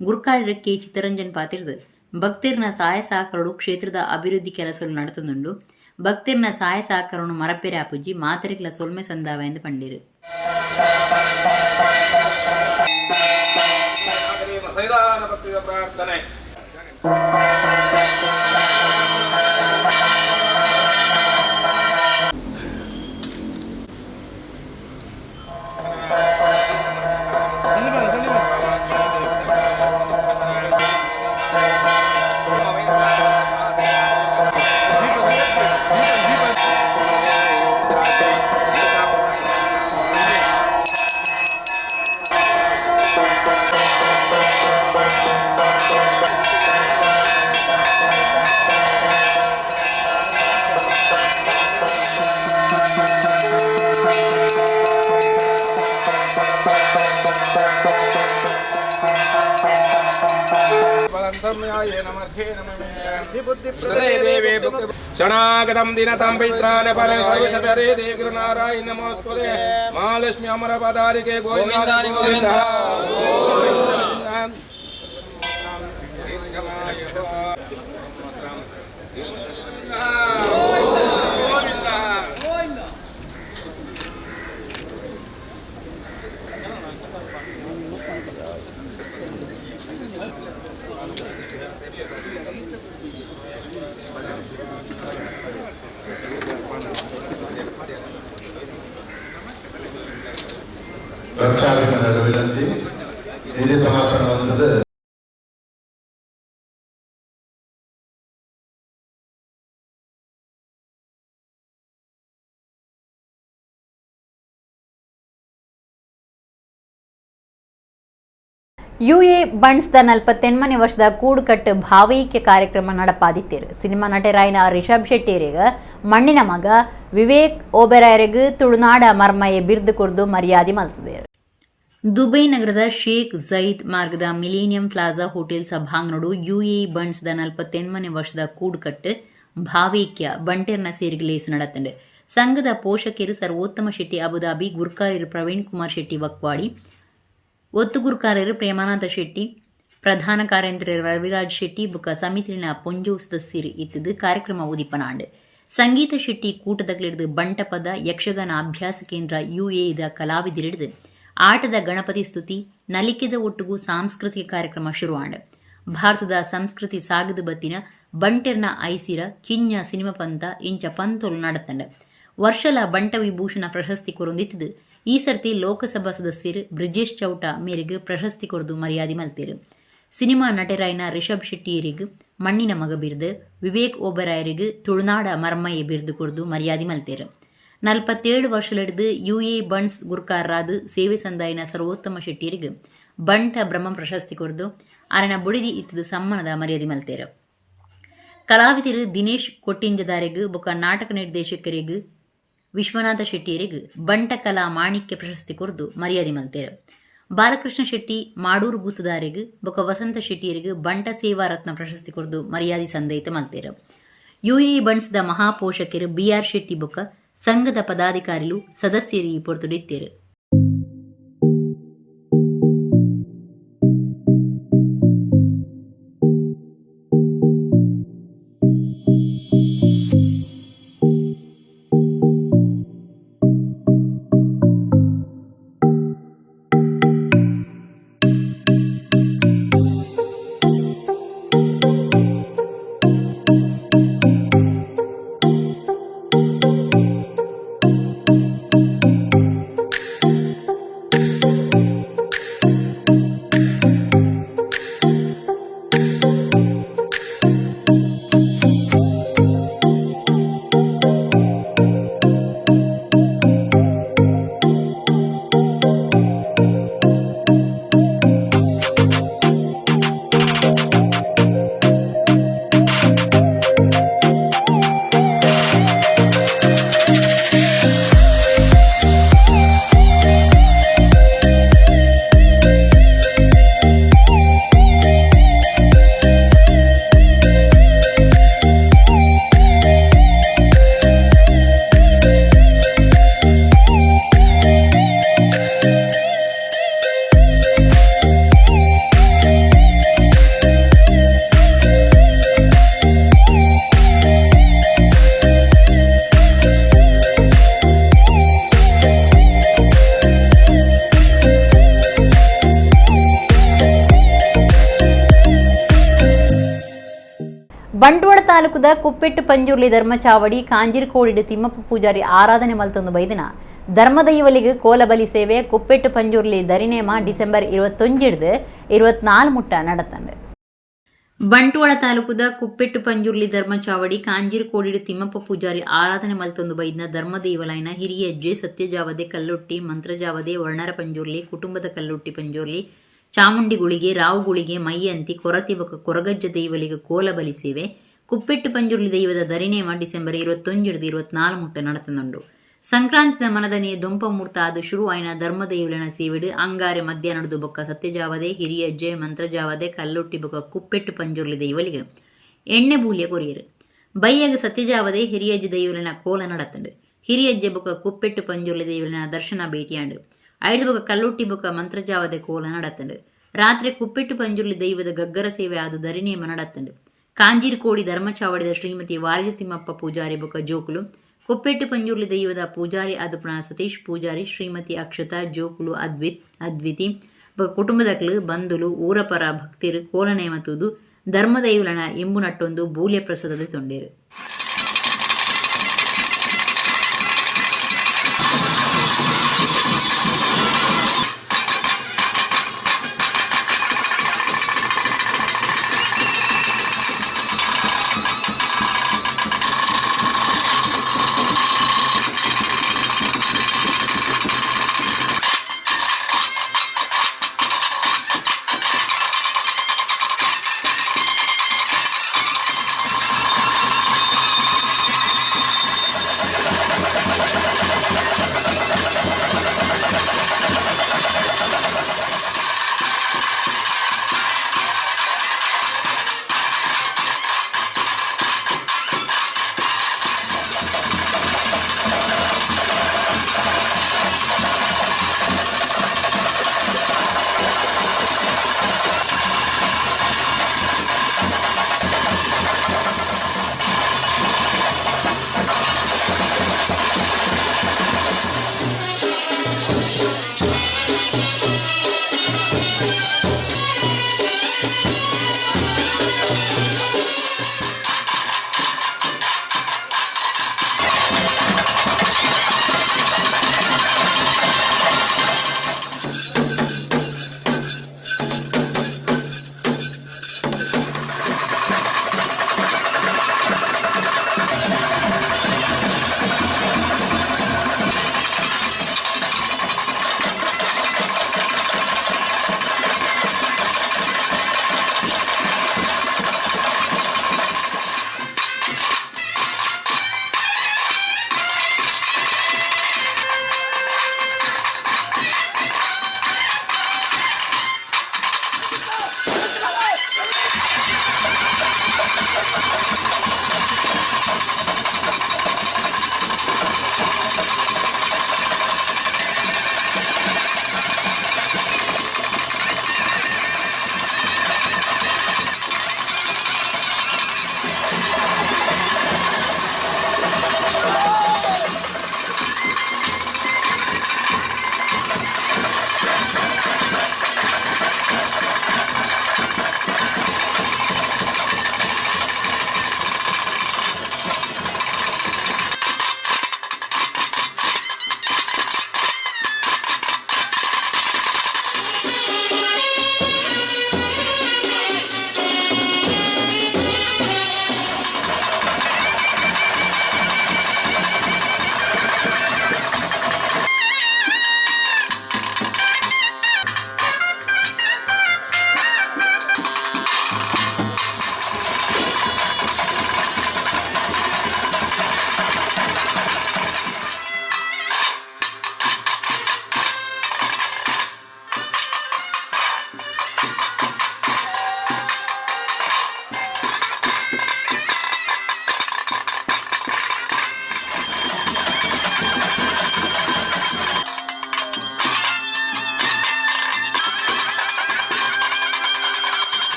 ಗುರ್ಕಾರ್ಯರು ಕೆ ಚಿತ್ತರಂಜನ್ ಪಾತಿರ್ದು ಭಕ್ತಿರ್ನ ಸಹಾಯ ಸಹಕಾರರು ಕ್ಷೇತ್ರದ ಅಭಿವೃದ್ಧಿ ಕೆಲಸಗಳು ನಡೆತುಂಡು ಭಕ್ತಿರ್ನ ಸಹಾಯ ಸಹಕಾರವನ್ನು ಮರಪೆರೆ ಆಪುಜಿ ಮಾತರಿಗಳ ಸೊಲ್ಮೆ ಸಂದಾವ ಎಂದು ಪಂಡಿರು. ಪ್ರಾರ್ಥನೆ शनागतम दिनतम पवित्रान फल सर्वशतरे देव गुरु नारायण नमोस्तुते महालक्ष्मी अमर पदारिके गोविंदा गोविंदा ಭಕ್ತಾಭಿಮಾನದ ವಿನಂತಿ ನಿಧಿ ಸಮರ್ಪಣೆ UA ಬಣ್ಸ್ದ 48ನೇ ವರ್ಷದ ಕೂಡುಕಟ್ಟು ಭಾವೈಕ್ಯ ಕಾರ್ಯಕ್ರಮ ನಡಪಾದಿತ್ತೇರು. ಸಿನಿಮಾ ನಟರಾಯಿನ ರಿಷಬ್ ಶೆಟ್ಟಿರಿಗೆ ಮಣ್ಣಿನ ಮಗ ವಿವೇಕ್ ಓಬೆರಾಯರಿಗೆ ತುಳುನಾಡ ಮರ್ಮಯ ಬಿರ್ದು ಕುರ್ದು ಮರ್ಯಾದೆ ಮಲ್ತದೇರು. ದುಬೈ ನಗರದ ಶೇಖ್ ಝೈದ್ ಮಾರ್ಗದ ಮಿಲೇನಿಯಂ ಪ್ಲಾಜಾ ಹೋಟೆಲ್ ಸಭಾಂಗಣಡು UA ಬಣ್ಸ್ದ 48ನೇ ವರ್ಷದ ಕೂಡುಕಟ್ಟು ಭಾವೈಕ್ಯ ಬಂಟೆರ್ನ ಸೇರಿಗಲೇಸು ನಡತಂಡು. ಸಂಘದ ಪೋಷಕರು ಸರ್ವೋತ್ತಮ ಶೆಟ್ಟಿ ಅಬುದಾಬಿ, ಗುರ್ಕಾರರು ಪ್ರವೀಣ್ ಕುಮಾರ್ ಶೆಟ್ಟಿ ವಕ್ವಾಡಿ, ಒತ್ತು ಗುರ್ಕಾರರು ಪ್ರೇಮಾನಂದ ಶೆಟ್ಟಿ, ಪ್ರಧಾನ ಕಾರ್ಯಂತ್ರಿ ರವಿರಾಜ್ ಶೆಟ್ಟಿ ಬುಕ ಸಮಿತಿನ ಪೊಂಜು ಸದಸ್ಯರು ಇತ್ತದು ಕಾರ್ಯಕ್ರಮ ಉದಿಪನಾಂಡು. ಸಂಗೀತ ಶೆಟ್ಟಿ ಕೂಟದಲ್ಲಿಡಿದು ಬಂಟಪದ ಯಕ್ಷಗಾನ ಅಭ್ಯಾಸ ಕೇಂದ್ರ UAದ ಕಲಾವಿದರಿಡಿದು ಆಟದ ಗಣಪತಿ ಸ್ತುತಿ ನಲಿಕೆದ ಒಟ್ಟಿಗೂ ಸಾಂಸ್ಕೃತಿಕ ಕಾರ್ಯಕ್ರಮ ಶುರುವಾಂಡು. ಭಾರತದ ಸಂಸ್ಕೃತಿ ಸಾಗದು ಬತ್ತಿನ ಬಂಟೆರ್ನ ಐಸಿರ ಕಿಂಜ ಸಿನಿಮಾ ಪಂತ ಇಂಚ ಪಂತೋಲು ನಡತಂಡ. ವರ್ಷಲ ಬಂಟ ವಿಭೂಷಣ ಪ್ರಶಸ್ತಿ ಕೊರೊಂದಿತ್ತದು. ಈ ಸರ್ತಿ ಲೋಕಸಭಾ ಸದಸ್ಯರು ಬ್ರಿಜೇಶ್ ಚೌಟ ಮೇರೆಗೆ ಪ್ರಶಸ್ತಿ ಕೊರದು ಮರ್ಯಾದೆ ಮಲ್ತೇರು. ಸಿನಿಮಾ ನಟರಾಯಿನ ರಿಷಬ್ ಶೆಟ್ಟಿಯರಿಗೆ ಮಣ್ಣಿನ ಮಗ ಬಿರ್ದು, ವಿವೇಕ್ ಓಬೆರಾಯರಿಗೆ ತುಳುನಾಡ ಮರ್ಮಯ್ಯ ಬಿರ್ದು ಕೊರದು ಮರ್ಯಾದೆ ಮಲ್ತೇರು. 47 ವರ್ಷಲಿಡಿದು UA ಬಣ್ಸ್ ಗುರ್ಕಾರರಾದ ಸೇವೆ ಸಂದಾಯಿನ ಸರ್ವೋತ್ತಮ ಶೆಟ್ಟಿಯರಿಗೆ ಬಂಟ ಬ್ರಹ್ಮ ಪ್ರಶಸ್ತಿ ಕೊರದು ಅರನ ಬುಡಿದಿ ಇತ್ತದು ಸಮ್ಮಾನದ ಮರ್ಯಾದೆ ಮಲ್ತೇರು. ಕಲಾವಿದರು ದಿನೇಶ್ ಕೊಟ್ಟಿಂಜದಾರಿಗೆ ಬೊಕ ನಾಟಕ ನಿರ್ದೇಶಕರಿಗೆ ವಿಶ್ವನಾಥ ಶೆಟ್ಟಿಯರಿಗೆ ಬಂಟ ಕಲಾ ಮಾಣಿಕ್ಯ ಪ್ರಶಸ್ತಿ ಕೊರದು ಮರ್ಯಾದೆ ಮಲ್ತೇರು. ಬಾಲಕೃಷ್ಣ ಶೆಟ್ಟಿ ಮಾಡೂರು ಗುತ್ತುದಾರಿಗೆ ಬೊಕ ವಸಂತ ಶೆಟ್ಟಿಯರಿಗೆ ಬಂಟ ಸೇವಾ ರತ್ನ ಪ್ರಶಸ್ತಿ ಕೊರದು ಮರ್ಯಾದೆ ಸಂದೈತ ಮಲ್ತೇರು. UA ಬಣ್ಸ್ದ ಮಹಾಪೋಷಕರು BR ಶೆಟ್ಟಿ ಬೊಕ ಸಂಘದ ಪದಾಧಿಕಾರಿಗಳು ಸದಸ್ಯರು ಈ ಪೊರ್ತುಡಿತ್ತೇರು. ಬಂಟ್ವಾಳ ತಾಲೂಕದ ಕುಪ್ಪೆಟ್ಟು ಪಂಜುರ್ಲಿ ಧರ್ಮಚಾವಡಿ ಕಾಂಜಿರ್ಕೋಡಿಡು ತಿಮ್ಮಪ್ಪ ಪೂಜಾರಿ ಆರಾಧನೆ ಮಲ್ತೊಂದು ಬೈದಿನ ಧರ್ಮದೈವಲಿಗೆ ಕೋಲಬಲಿ ಸೇವೆ ಕುಪ್ಪೆಟ್ಟು ಪಂಜುರ್ಲಿ ದರಿನೇಮ ಡಿಸೆಂಬರ್ 21 24 ಮುಟ್ಟ ನಡತಂಡು. ಬಂಟ್ವಾಳ ತಾಲೂಕದ ಕುಪ್ಪೆಟ್ಟು ಪಂಜುರ್ಲಿ ಧರ್ಮಚಾವಡಿ ಕಾಂಜಿರ್ಕೋಡಿಡು ತಿಮ್ಮಪ್ಪ ಪೂಜಾರಿ ಆರಾಧನೆ ಮಲ್ತೊಂದು ಬೈದಿನ ಧರ್ಮದೈವಲೈನ ಹಿರಿಯ ಅಜ್ಜೆ ಸತ್ಯಜಾವದೆ ಕಲ್ಲೊಟ್ಟಿ ಮಂತ್ರಜಾವದೆ ವರ್ಣರ ಪಂಜುರ್ಲಿ ಕುಟುಂಬದ ಕಲ್ಲೊಟ್ಟಿ ಪಂಜುರ್ಲಿ ಚಾಮುಂಡಿಗುಳಿಗೆ ರಾವುಗುಳಿಗೆ ಮೈಯಂತಿ ಕೊರತಿ ಬೊಕ ಕೊರಗಜ್ಜ ದೈವಲಿಗೆ ಕೋಲಬಲಿ ಸೇವೆ ಕುಪ್ಪೆಟ್ಟು ಪಂಜುರ್ಲಿ ದೈವದ ದರಿನೇಮ ಡಿಸೆಂಬರ್ 21 24 ಮುಟ್ಟ ನಡತಂದುಂಡು. ಸಂಕ್ರಾಂತಿದ ಮನದನೆಯ ದೊಂಪ ಮುಹೂರ್ತ ಆದ ಶುರು ಆಯ್ನ ಧರ್ಮದೈವಲನ ಸೇವೆಡು ಅಂಗಾರೆ ಮಧ್ಯ ನಡೆದು ಬೊಕ್ಕ ಸತ್ಯಜಾವದೆ ಹಿರಿಯಜ್ಜೆ ಮಂತ್ರಜಾವದೆ ಕಲ್ಲೊಟ್ಟಿ ಬೊಕ್ಕ ಕುಪ್ಪೆಟ್ಟು ಪಂಜುರ್ಲಿ ದೈವಲಿಗೆ ಎಣ್ಣೆ ಬೂಲಿಯ ಕೊರಿಯರು ಬೈಯಾಗ ಸತ್ಯಜಾವದೆ ಹಿರಿಯಜ್ಜೆ ದೈವಲನ ಕೋಲ ನಡತಂಡು. ಹಿರಿಯಜ್ಜೆ ಬೊಕ್ಕ ಕುಪ್ಪೆಟ್ಟು ಪಂಜುರ್ಲಿ ದೈವಲನ ದರ್ಶನ ಭೇಟಿಯಾಂಡು. ಐದು ಬೊಕ್ಕ ಕಲ್ಲೊಟ್ಟಿ ಬೊಕ್ಕ ಮಂತ್ರಜಾವದೆ ಕೋಲ ನಡತಂಡು. ರಾತ್ರಿ ಕುಪ್ಪೆಟ್ಟು ಪಂಜುರ್ಲಿ ದೈವದ ಗಗ್ಗರ ಸೇವೆ ಆದ ದರಿನೇಮ ನಡತಂಡು. ಕಾಂಜಿರ್ಕೋಡಿ ಧರ್ಮಚಾವಡಿದ ಶ್ರೀಮತಿ ವಾರಿಜ ತಿಮ್ಮಪ್ಪ ಪೂಜಾರಿ ಬೊಕ್ಕ ಜೋಕುಲು ಕುಪ್ಪೆಟ್ಟು ಪಂಜುರ್ಲಿ ದೈವದ ಪೂಜಾರಿ ಆದ ಪುನಃ ಸತೀಶ್ ಪೂಜಾರಿ ಶ್ರೀಮತಿ ಅಕ್ಷತಾ ಜೋಕುಲು ಅದ್ವಿತಿ ಕುಟುಂಬದಕ್ಲು ಬಂಧುಲು ಊರಪರ ಭಕ್ತಿರು ಕೋಲನೇಮ ತೂದು ಧರ್ಮದೈವಲನ ಎಂಬು ನಟ್ಟೊಂದು ಬೂಲ್ಯ ಪ್ರಸಾದದ ತೊಂಡೇರು.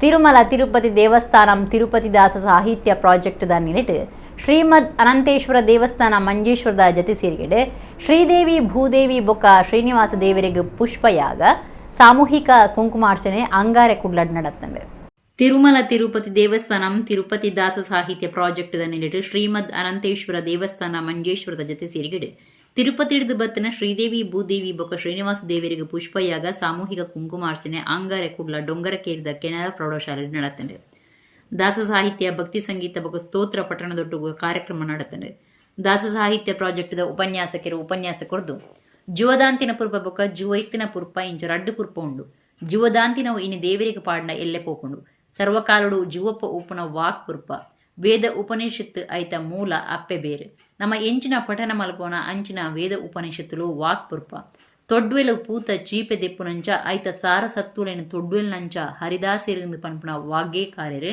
ತಿರುಮಲ ತಿರುಪತಿ ದೇವಸ್ಥಾನಂ ತಿರುಪತಿ ದಾಸ ಸಾಹಿತ್ಯ ಪ್ರಾಜೆಕ್ಟ್ದ ನಿಲಿಟ್ ಶ್ರೀಮದ್ ಅನಂತೇಶ್ವರ ದೇವಸ್ಥಾನ ಮಂಜೇಶ್ವರದ ಜೊತೆ ಸೇರಿಗಡೆ ಶ್ರೀದೇವಿ ಭೂದೇವಿ ಬೊಕ್ಕ ಶ್ರೀನಿವಾಸ ದೇವರಿಗೆ ಪುಷ್ಪಯಾಗ ಸಾಮೂಹಿಕ ಕುಂಕುಮಾರ್ಚನೆ ಅಂಗಾರೆ ಕುಡ್ಲಡ್ ನಡೆತಂದೆ. ತಿರುಮಲ ತಿರುಪತಿ ದೇವಸ್ಥಾನಂ ತಿರುಪತಿ ದಾಸ ಸಾಹಿತ್ಯ ಪ್ರಾಜೆಕ್ಟ್ದ ನಿಲಿಟ್ ಶ್ರೀಮದ್ ಅನಂತೇಶ್ವರ ದೇವಸ್ಥಾನ ಮಂಜೇಶ್ವರದ ಜೊತೆ ಸೇರಿಗಡೆ ತಿರುಪತಿ ಹಿಡಿದು ಬತ್ತನ ಶ್ರೀದೇವಿ ಭೂದೇವಿ ಬೊಕ್ಕ ಶ್ರೀನಿವಾಸ ದೇವರಿಗೆ ಪುಷ್ಪಯಾಗ ಸಾಮೂಹಿಕ ಕುಂಕುಮಾರ್ಚನೆ ಅಂಗಾರೆ ಕುಡ್ಲ ಡೊಂಗರಕೇರಿದ ಕೆನರಾ ಪ್ರೌಢಶಾಲೆ ನಡೆತಂಡೆ. ದಾಸ ಸಾಹಿತ್ಯ ಭಕ್ತಿ ಸಂಗೀತ ಬೊಕ್ಕ ಸ್ತೋತ್ರ ಪಠಣದೊಟ್ಟು ಕಾರ್ಯಕ್ರಮ ನಡೆತಂಡೆ. ದಾಸ ಸಾಹಿತ್ಯ ಪ್ರಾಜೆಕ್ಟ್ದ ಉಪನ್ಯಾಸಕರದು ಜುವದಾಂತಿನ ಪುರ್ಪ ಬೊಕ್ಕ ಜುವೈತ್ತಿನ ಪುರ್ಪ ಇಂಚ ರಡ್ಡು ಪುರ್ಪ ಉಂಡು. ಜುವದಾಂತಿನವು ಇನ್ನು ದೇವರಿಗೆ ಪಾಡ್ನ ಎಲ್ಲೆ ಪೋಪುಂಡು. ಸರ್ವಕಾಲಡು ಜುವಪ್ಪ ಉಪನ ವಾಕ್ ಪುರ್ಪ ವೇದ ಉಪನಿಷತ್ತು ಐತ ಮೂಲ ಅಪ್ಪೆ ಬೇರೆ. ನಮ್ಮ ಎಂಚಿನ ಪಠನ ಮಲ್ಪೋನ ಅಂಚಿನ ವೇದ ಉಪನಿಷತ್ತುಲು ವಾಕ್ ಪುರ್ಪ ತೊಡ್ವೆಲು ಪೂತ ಚೀಪೆ ದೆಪ್ಪುನಂಚ ಐತ ಸಾರ ಸತ್ತುಲೆನ ತೊಡ್ವೆಲ್ನಂಚ ಹರಿದಾಸೇರಿಂದು ಪನ್ಪುನ ವಾಗ್ಗೇ ಕಾರ್ಯರು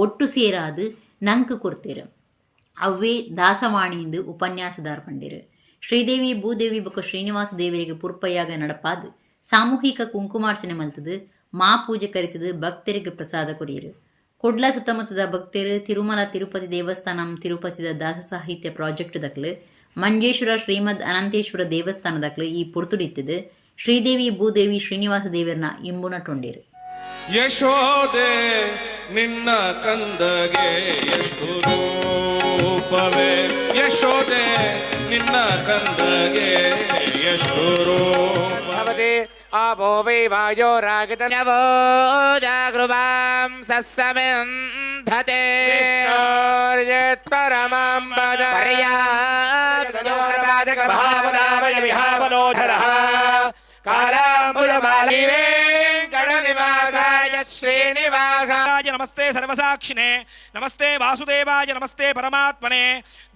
ಒಟ್ಟು ಸೇರಾದು ನಂಕು ಕೊಡ್ತೇರು. ಅವೇ ದಾಸವಾಣಿಯಿಂದ ಉಪನ್ಯಾಸದಾರ್ ಪಂಡಿರು. ಶ್ರೀದೇವಿ ಭೂದೇವಿ ಬೊಕ್ಕ ಶ್ರೀನಿವಾಸ ದೇವರಿಗೆ ಪುರ್ಪಯಾಗ ನಡಪಾದು ಸಾಮೂಹಿಕ ಕುಂಕುಮಾರ್ಚನೆ ಮಲ್ತದು ಮಾ ಪೂಜೆ ಕರಿತದು ಭಕ್ತರಿಗೆ ಪ್ರಸಾದ ಕೊರಿಯರು. ಕೊಡ್ಲ ಸುತ್ತಮುತ್ತದ ಭಕ್ತರು ತಿರುಮಲ ತಿರುಪತಿ ದೇವಸ್ಥಾನಂ ತಿರುಪತಿದ ದಾಸ ಸಾಹಿತ್ಯ ಪ್ರಾಜೆಕ್ಟ್ ದಕ್ಲು ಮಂಜೇಶ್ವರ ಶ್ರೀಮದ್ ಅನಂತೇಶ್ವರ ದೇವಸ್ಥಾನದಕ್ಲು ಈ ಪುರ್ತುಡಿತ್ತದು ಶ್ರೀದೇವಿ ಭೂದೇವಿ ಶ್ರೀನಿವಾಸ ದೇವರನ್ನ ಇಂಬುನ ಟೊಂಡೇರು. ಯಶೋದೆ ನಿನ್ನ ಕಂದಗೆ ಎಷ್ಟು ರೂಪವೇ, ಯಶೋದೆ ನಿನ್ನ ಕಂದಗೆ ಎಷ್ಟು ರೂಪವೇ. ಆಪೋ ವೈ ವಾಯೋ ರಾಗತನವೋ ಜಾಗೃವಾಂ ಸಸ್ಸಮಿಂಧತೆ ಪರಮಂ ಪದ ಪರ್ಯಾಪ್ತೋರಪಾದಕ ಭಾವನಾಮಯ ವಿಹಾವನೋಧರಃ ಕಾಲಾಂಬುಜಮಾಲೀ ವೆಂಕಟನಿವಾಸಾಯ ಶ್ರೀನಿವಾಸಾಯ ನಮಸ್ತೆ ಸರ್ವಸಾಕ್ಷಿಣೆ ನಮಸ್ತೆ ವಾಸುದೇವಾಯ ನಮಸ್ತೆ ಪರಮಾತ್ಮನೆ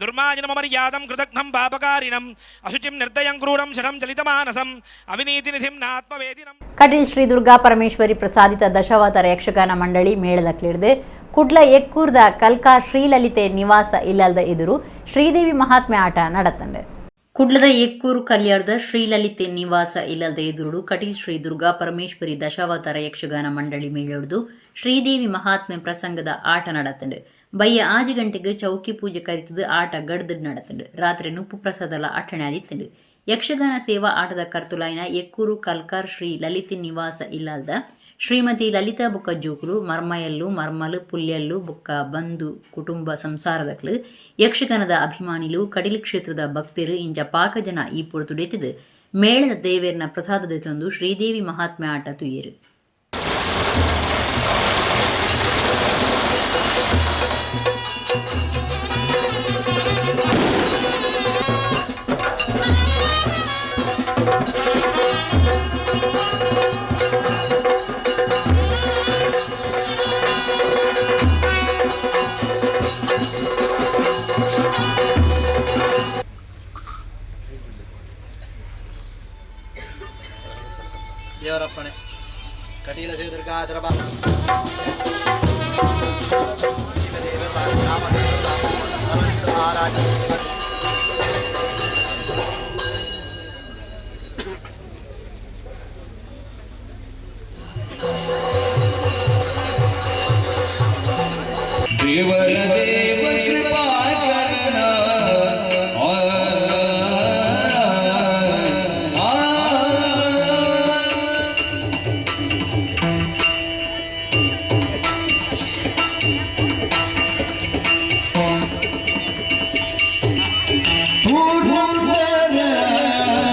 ದುರ್ಮಾರ್ಜನ ಮರ್ಯಾದಂ ಕೃತಘ್ನಂ ಪಾಪಕಾರಿಣಂ ಅಶುಚಿಂ ನಿರ್ದಯಂ ಕ್ರೂರಂ ಶರಂ ಚಲಿತಮಾನಸಂ ಅವಿನೀತಿನಿಧಿಂ ನಾತ್ಮವೇದಿನಂ. ಕಟೀಲ್ ಶ್ರೀ ದುರ್ಗಾ ಪರಮೇಶ್ವರಿ ಪ್ರಸಾದಿತ ದಶಾವತಾರ ಯಕ್ಷಗಾನ ಮಂಡಳಿ ಮೇಳದಕ್ಲಿಡ್ದೆ ಕುಡ್ಲ ಎಕ್ಕೂರ್ದ ಕಲ್ಕಾ ಶ್ರೀಲಲಿತೆ ನಿವಾಸ ಇಲ್ಲದ ಎದುರು ಶ್ರೀದೇವಿ ಮಹಾತ್ಮೆ ಆಟ ನಡೆತಂಡೆ. ಕುಡ್ಲದ ಎಕ್ಕೂರು ಕಲ್ಯಾಣದ ಶ್ರೀಲಲಿತೆ ನಿವಾಸ ಇಲ್ಲದ ಎದುರು ಕಟೀಲ್ ಶ್ರೀ ದುರ್ಗಾ ಪರಮೇಶ್ವರಿ ದಶಾವತಾರ ಯಕ್ಷಗಾನ ಮಂಡಳಿ ಮೇಳೊಡ್ದು ಶ್ರೀದೇವಿ ಮಹಾತ್ಮೆ ಪ್ರಸಂಗದ ಆಟ ನಡೆತಂಡೆ. ಬಯ್ಯ 5 ಗಂಟೆಗೆ ಚೌಕಿ ಪೂಜೆ ಕರಿತದ ಆಟ ಗಡ್ದು ನಡೆತಂಡೆ. ರಾತ್ರಿ ನುಪ್ಪು ಪ್ರಸಾದಲ ಅಟ್ಟಣೆ ಆದಿತ್ತಂಡೆ. ಯಕ್ಷಗಾನ ಸೇವಾ ಆಟದ ಕರ್ತುಲಾಯಿನ ಎಕ್ಕೂರು ಕಲ್ಕಾರ್ ಶ್ರೀ ಲಲಿತೆ ನಿವಾಸ ಇಲ್ಲದ ಶ್ರೀಮತಿ ಲಲಿತಾ ಬೊಕ್ಕ ಜೋಕುಲು ಮರ್ಮಯಲ್ಲು ಮರ್ಮಲು ಪುಲ್ಯಲ್ಲು ಬೊಕ್ಕ ಬಂಧು ಕುಟುಂಬ ಸಂಸಾರದಕ್ಲು ಯಕ್ಷಗಾನದ ಅಭಿಮಾನಿಲು ಕಡಿಲು ಕ್ಷೇತ್ರದ ಭಕ್ತರು ಇಂಚ ಪಾಕ ಜನ ಈ ಪುರತುಡೆತಿದು ಮೇಳದ ದೇವೇರ್ನ ಪ್ರಸಾದದ ತಂದು ಶ್ರೀದೇವಿ ಮಹಾತ್ಮೆ ಆಟ ತುಯ್ಯರು. ದೇವರಪ್ಪಣೆ ಕಟೀಲ ಶ್ರೀ ದುರ್ಗಾ ದರಬಾ ದೇವರ ದೇವ ಕೃಪಾಕರನ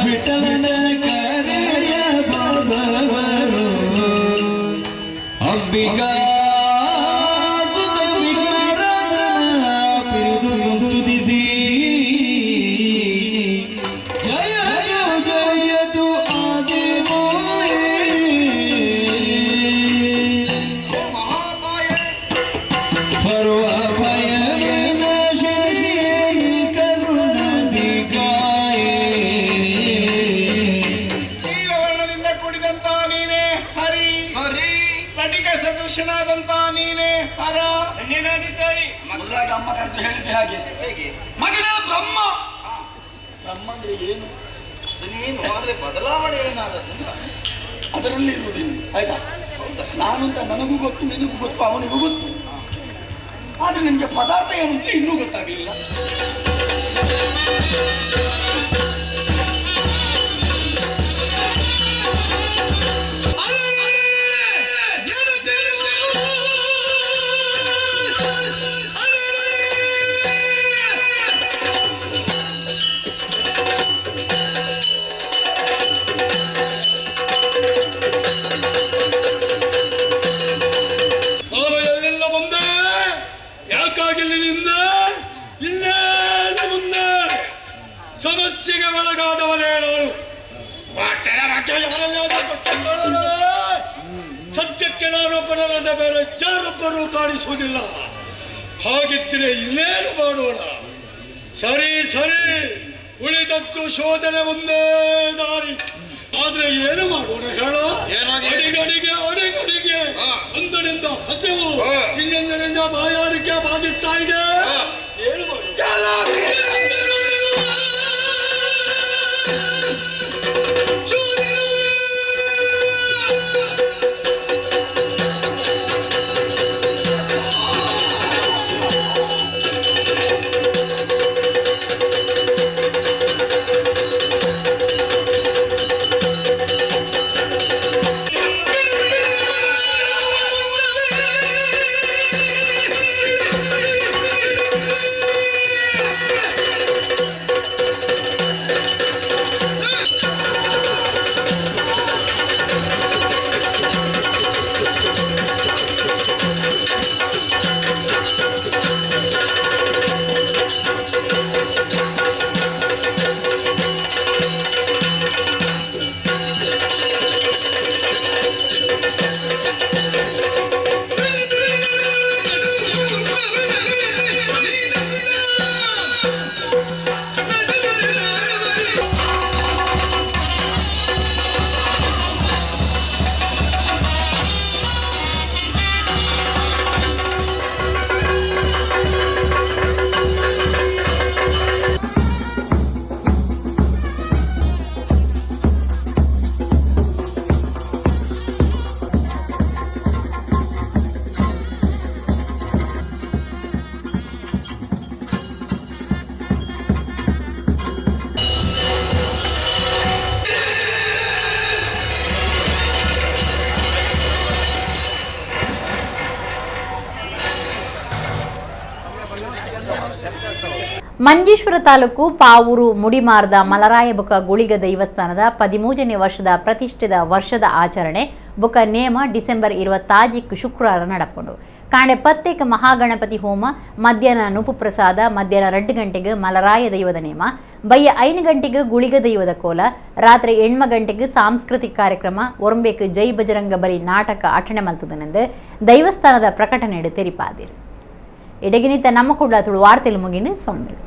ವಿಠಲನ ಕರೆಯ ಬಾಬವರು ಅಂಬಿಕಾ ಸದೃಶನಾದಂತ ನೀನೇ ಹರ ಅಮ್ಮ ಕರೆದು ಹೇಳಿದ್ದೆ ಹಾಗೆ ಮಗನ ಬ್ರಹ್ಮ ಬ್ರಹ್ಮ ಅಂದ್ರೆ ಏನು ನೀನು ಆದ್ರೆ ಬದಲಾವಣೆ ಏನಾದದ್ದು ಅದರಲ್ಲಿ ಇರುವುದಿಲ್ಲ ಆಯ್ತಾ. ನಾನು ಅಂತ ನನಗೂ ಗೊತ್ತು, ನಿನಗೂ ಗೊತ್ತು, ಅವನಿಗೂ ಗೊತ್ತು. ಆದರೆ ನಿನಗೆ ಪದಾರ್ಥ ಏನು ಅಂತ ಇನ್ನೂ ಗೊತ್ತಾಗಲಿಲ್ಲ. ಸಮಸ್ಯೆಗೆ ಒಳಗಾದವನೇ ನಾನು. ಸದ್ಯಕ್ಕೆ ನಾನೊಬ್ಬನಲ್ಲದ ಬೇರೆ ಯಾರೊಬ್ಬರೂ ಕಾಣಿಸುವುದಿಲ್ಲ. ಹಾಗಿದ್ದರೆ ಇನ್ನೇನು ಮಾಡೋಣ? ಸರಿ ಸರಿ, ಉಳಿದದ್ದು ಶೋಧನೆ ಒಂದೇ ದಾರಿ. ಆದ್ರೆ ಏನು ಮಾಡೋಣ ಹೇಳೋ? ಅಡಿಗಡಿಗೆ ಅಡಿಗಡಿಗೆ ಒಂದರಿಂದ ಹಸಿವು, ಇನ್ನೊಂದರಿಂದ ಬಾಯಾರಿಕೆ ಬಾಧಿಸ್ತಾ ಇದೆ. ಏನು ಮಾಡೋಣ? ಮಂಜೇಶ್ವರ ತಾಲೂಕು ಪಾವೂರು ಮುಡಿಮಾರ್ದ ಮಲರಾಯ ಬುಕ ಗುಳಿಗ ದೈವಸ್ಥಾನದ 13ನೇ ವರ್ಷದ ಪ್ರತಿಷ್ಠಿತ ವರ್ಷದ ಆಚರಣೆ ಬುಕ ನೇಮ ಡಿಸೆಂಬರ್ 20 ಶುಕ್ರವಾರ ನಡಪುಂಡು. ಕಾಂಡೆ ಪ್ರತ್ಯೇಕ ಮಹಾಗಣಪತಿ ಹೋಮ, ಮಧ್ಯಾಹ್ನ ನುಪು ಪ್ರಸಾದ, ಮಧ್ಯಾಹ್ನ 2 ಗಂಟೆಗೆ ಮಲರಾಯ ದೈವದ ನೇಮ, ಬಯ್ಯ 5 ಗಂಟೆಗೆ ಗುಳಿಗ ದೈವದ ಕೋಲ, ರಾತ್ರಿ 8 ಗಂಟೆಗೆ ಸಾಂಸ್ಕೃತಿಕ ಕಾರ್ಯಕ್ರಮ, ಒರಂಬೇಕ್ ಜೈ ಬಜರಂಗ ಬರಿ ನಾಟಕ ಆಟಣೆ ಮಲ್ತದನೆಂದು ದೈವಸ್ಥಾನದ ಪ್ರಕಟಣೆ ತೆರಿಪಾದಿರು. ಇಡಗಿನಿತ ನಮ್ಮ ಕೂಡ ತುಳು ವಾರ್ತೆಲು ಮುಗಿನು ಸೊಮ್ಮೆಲು.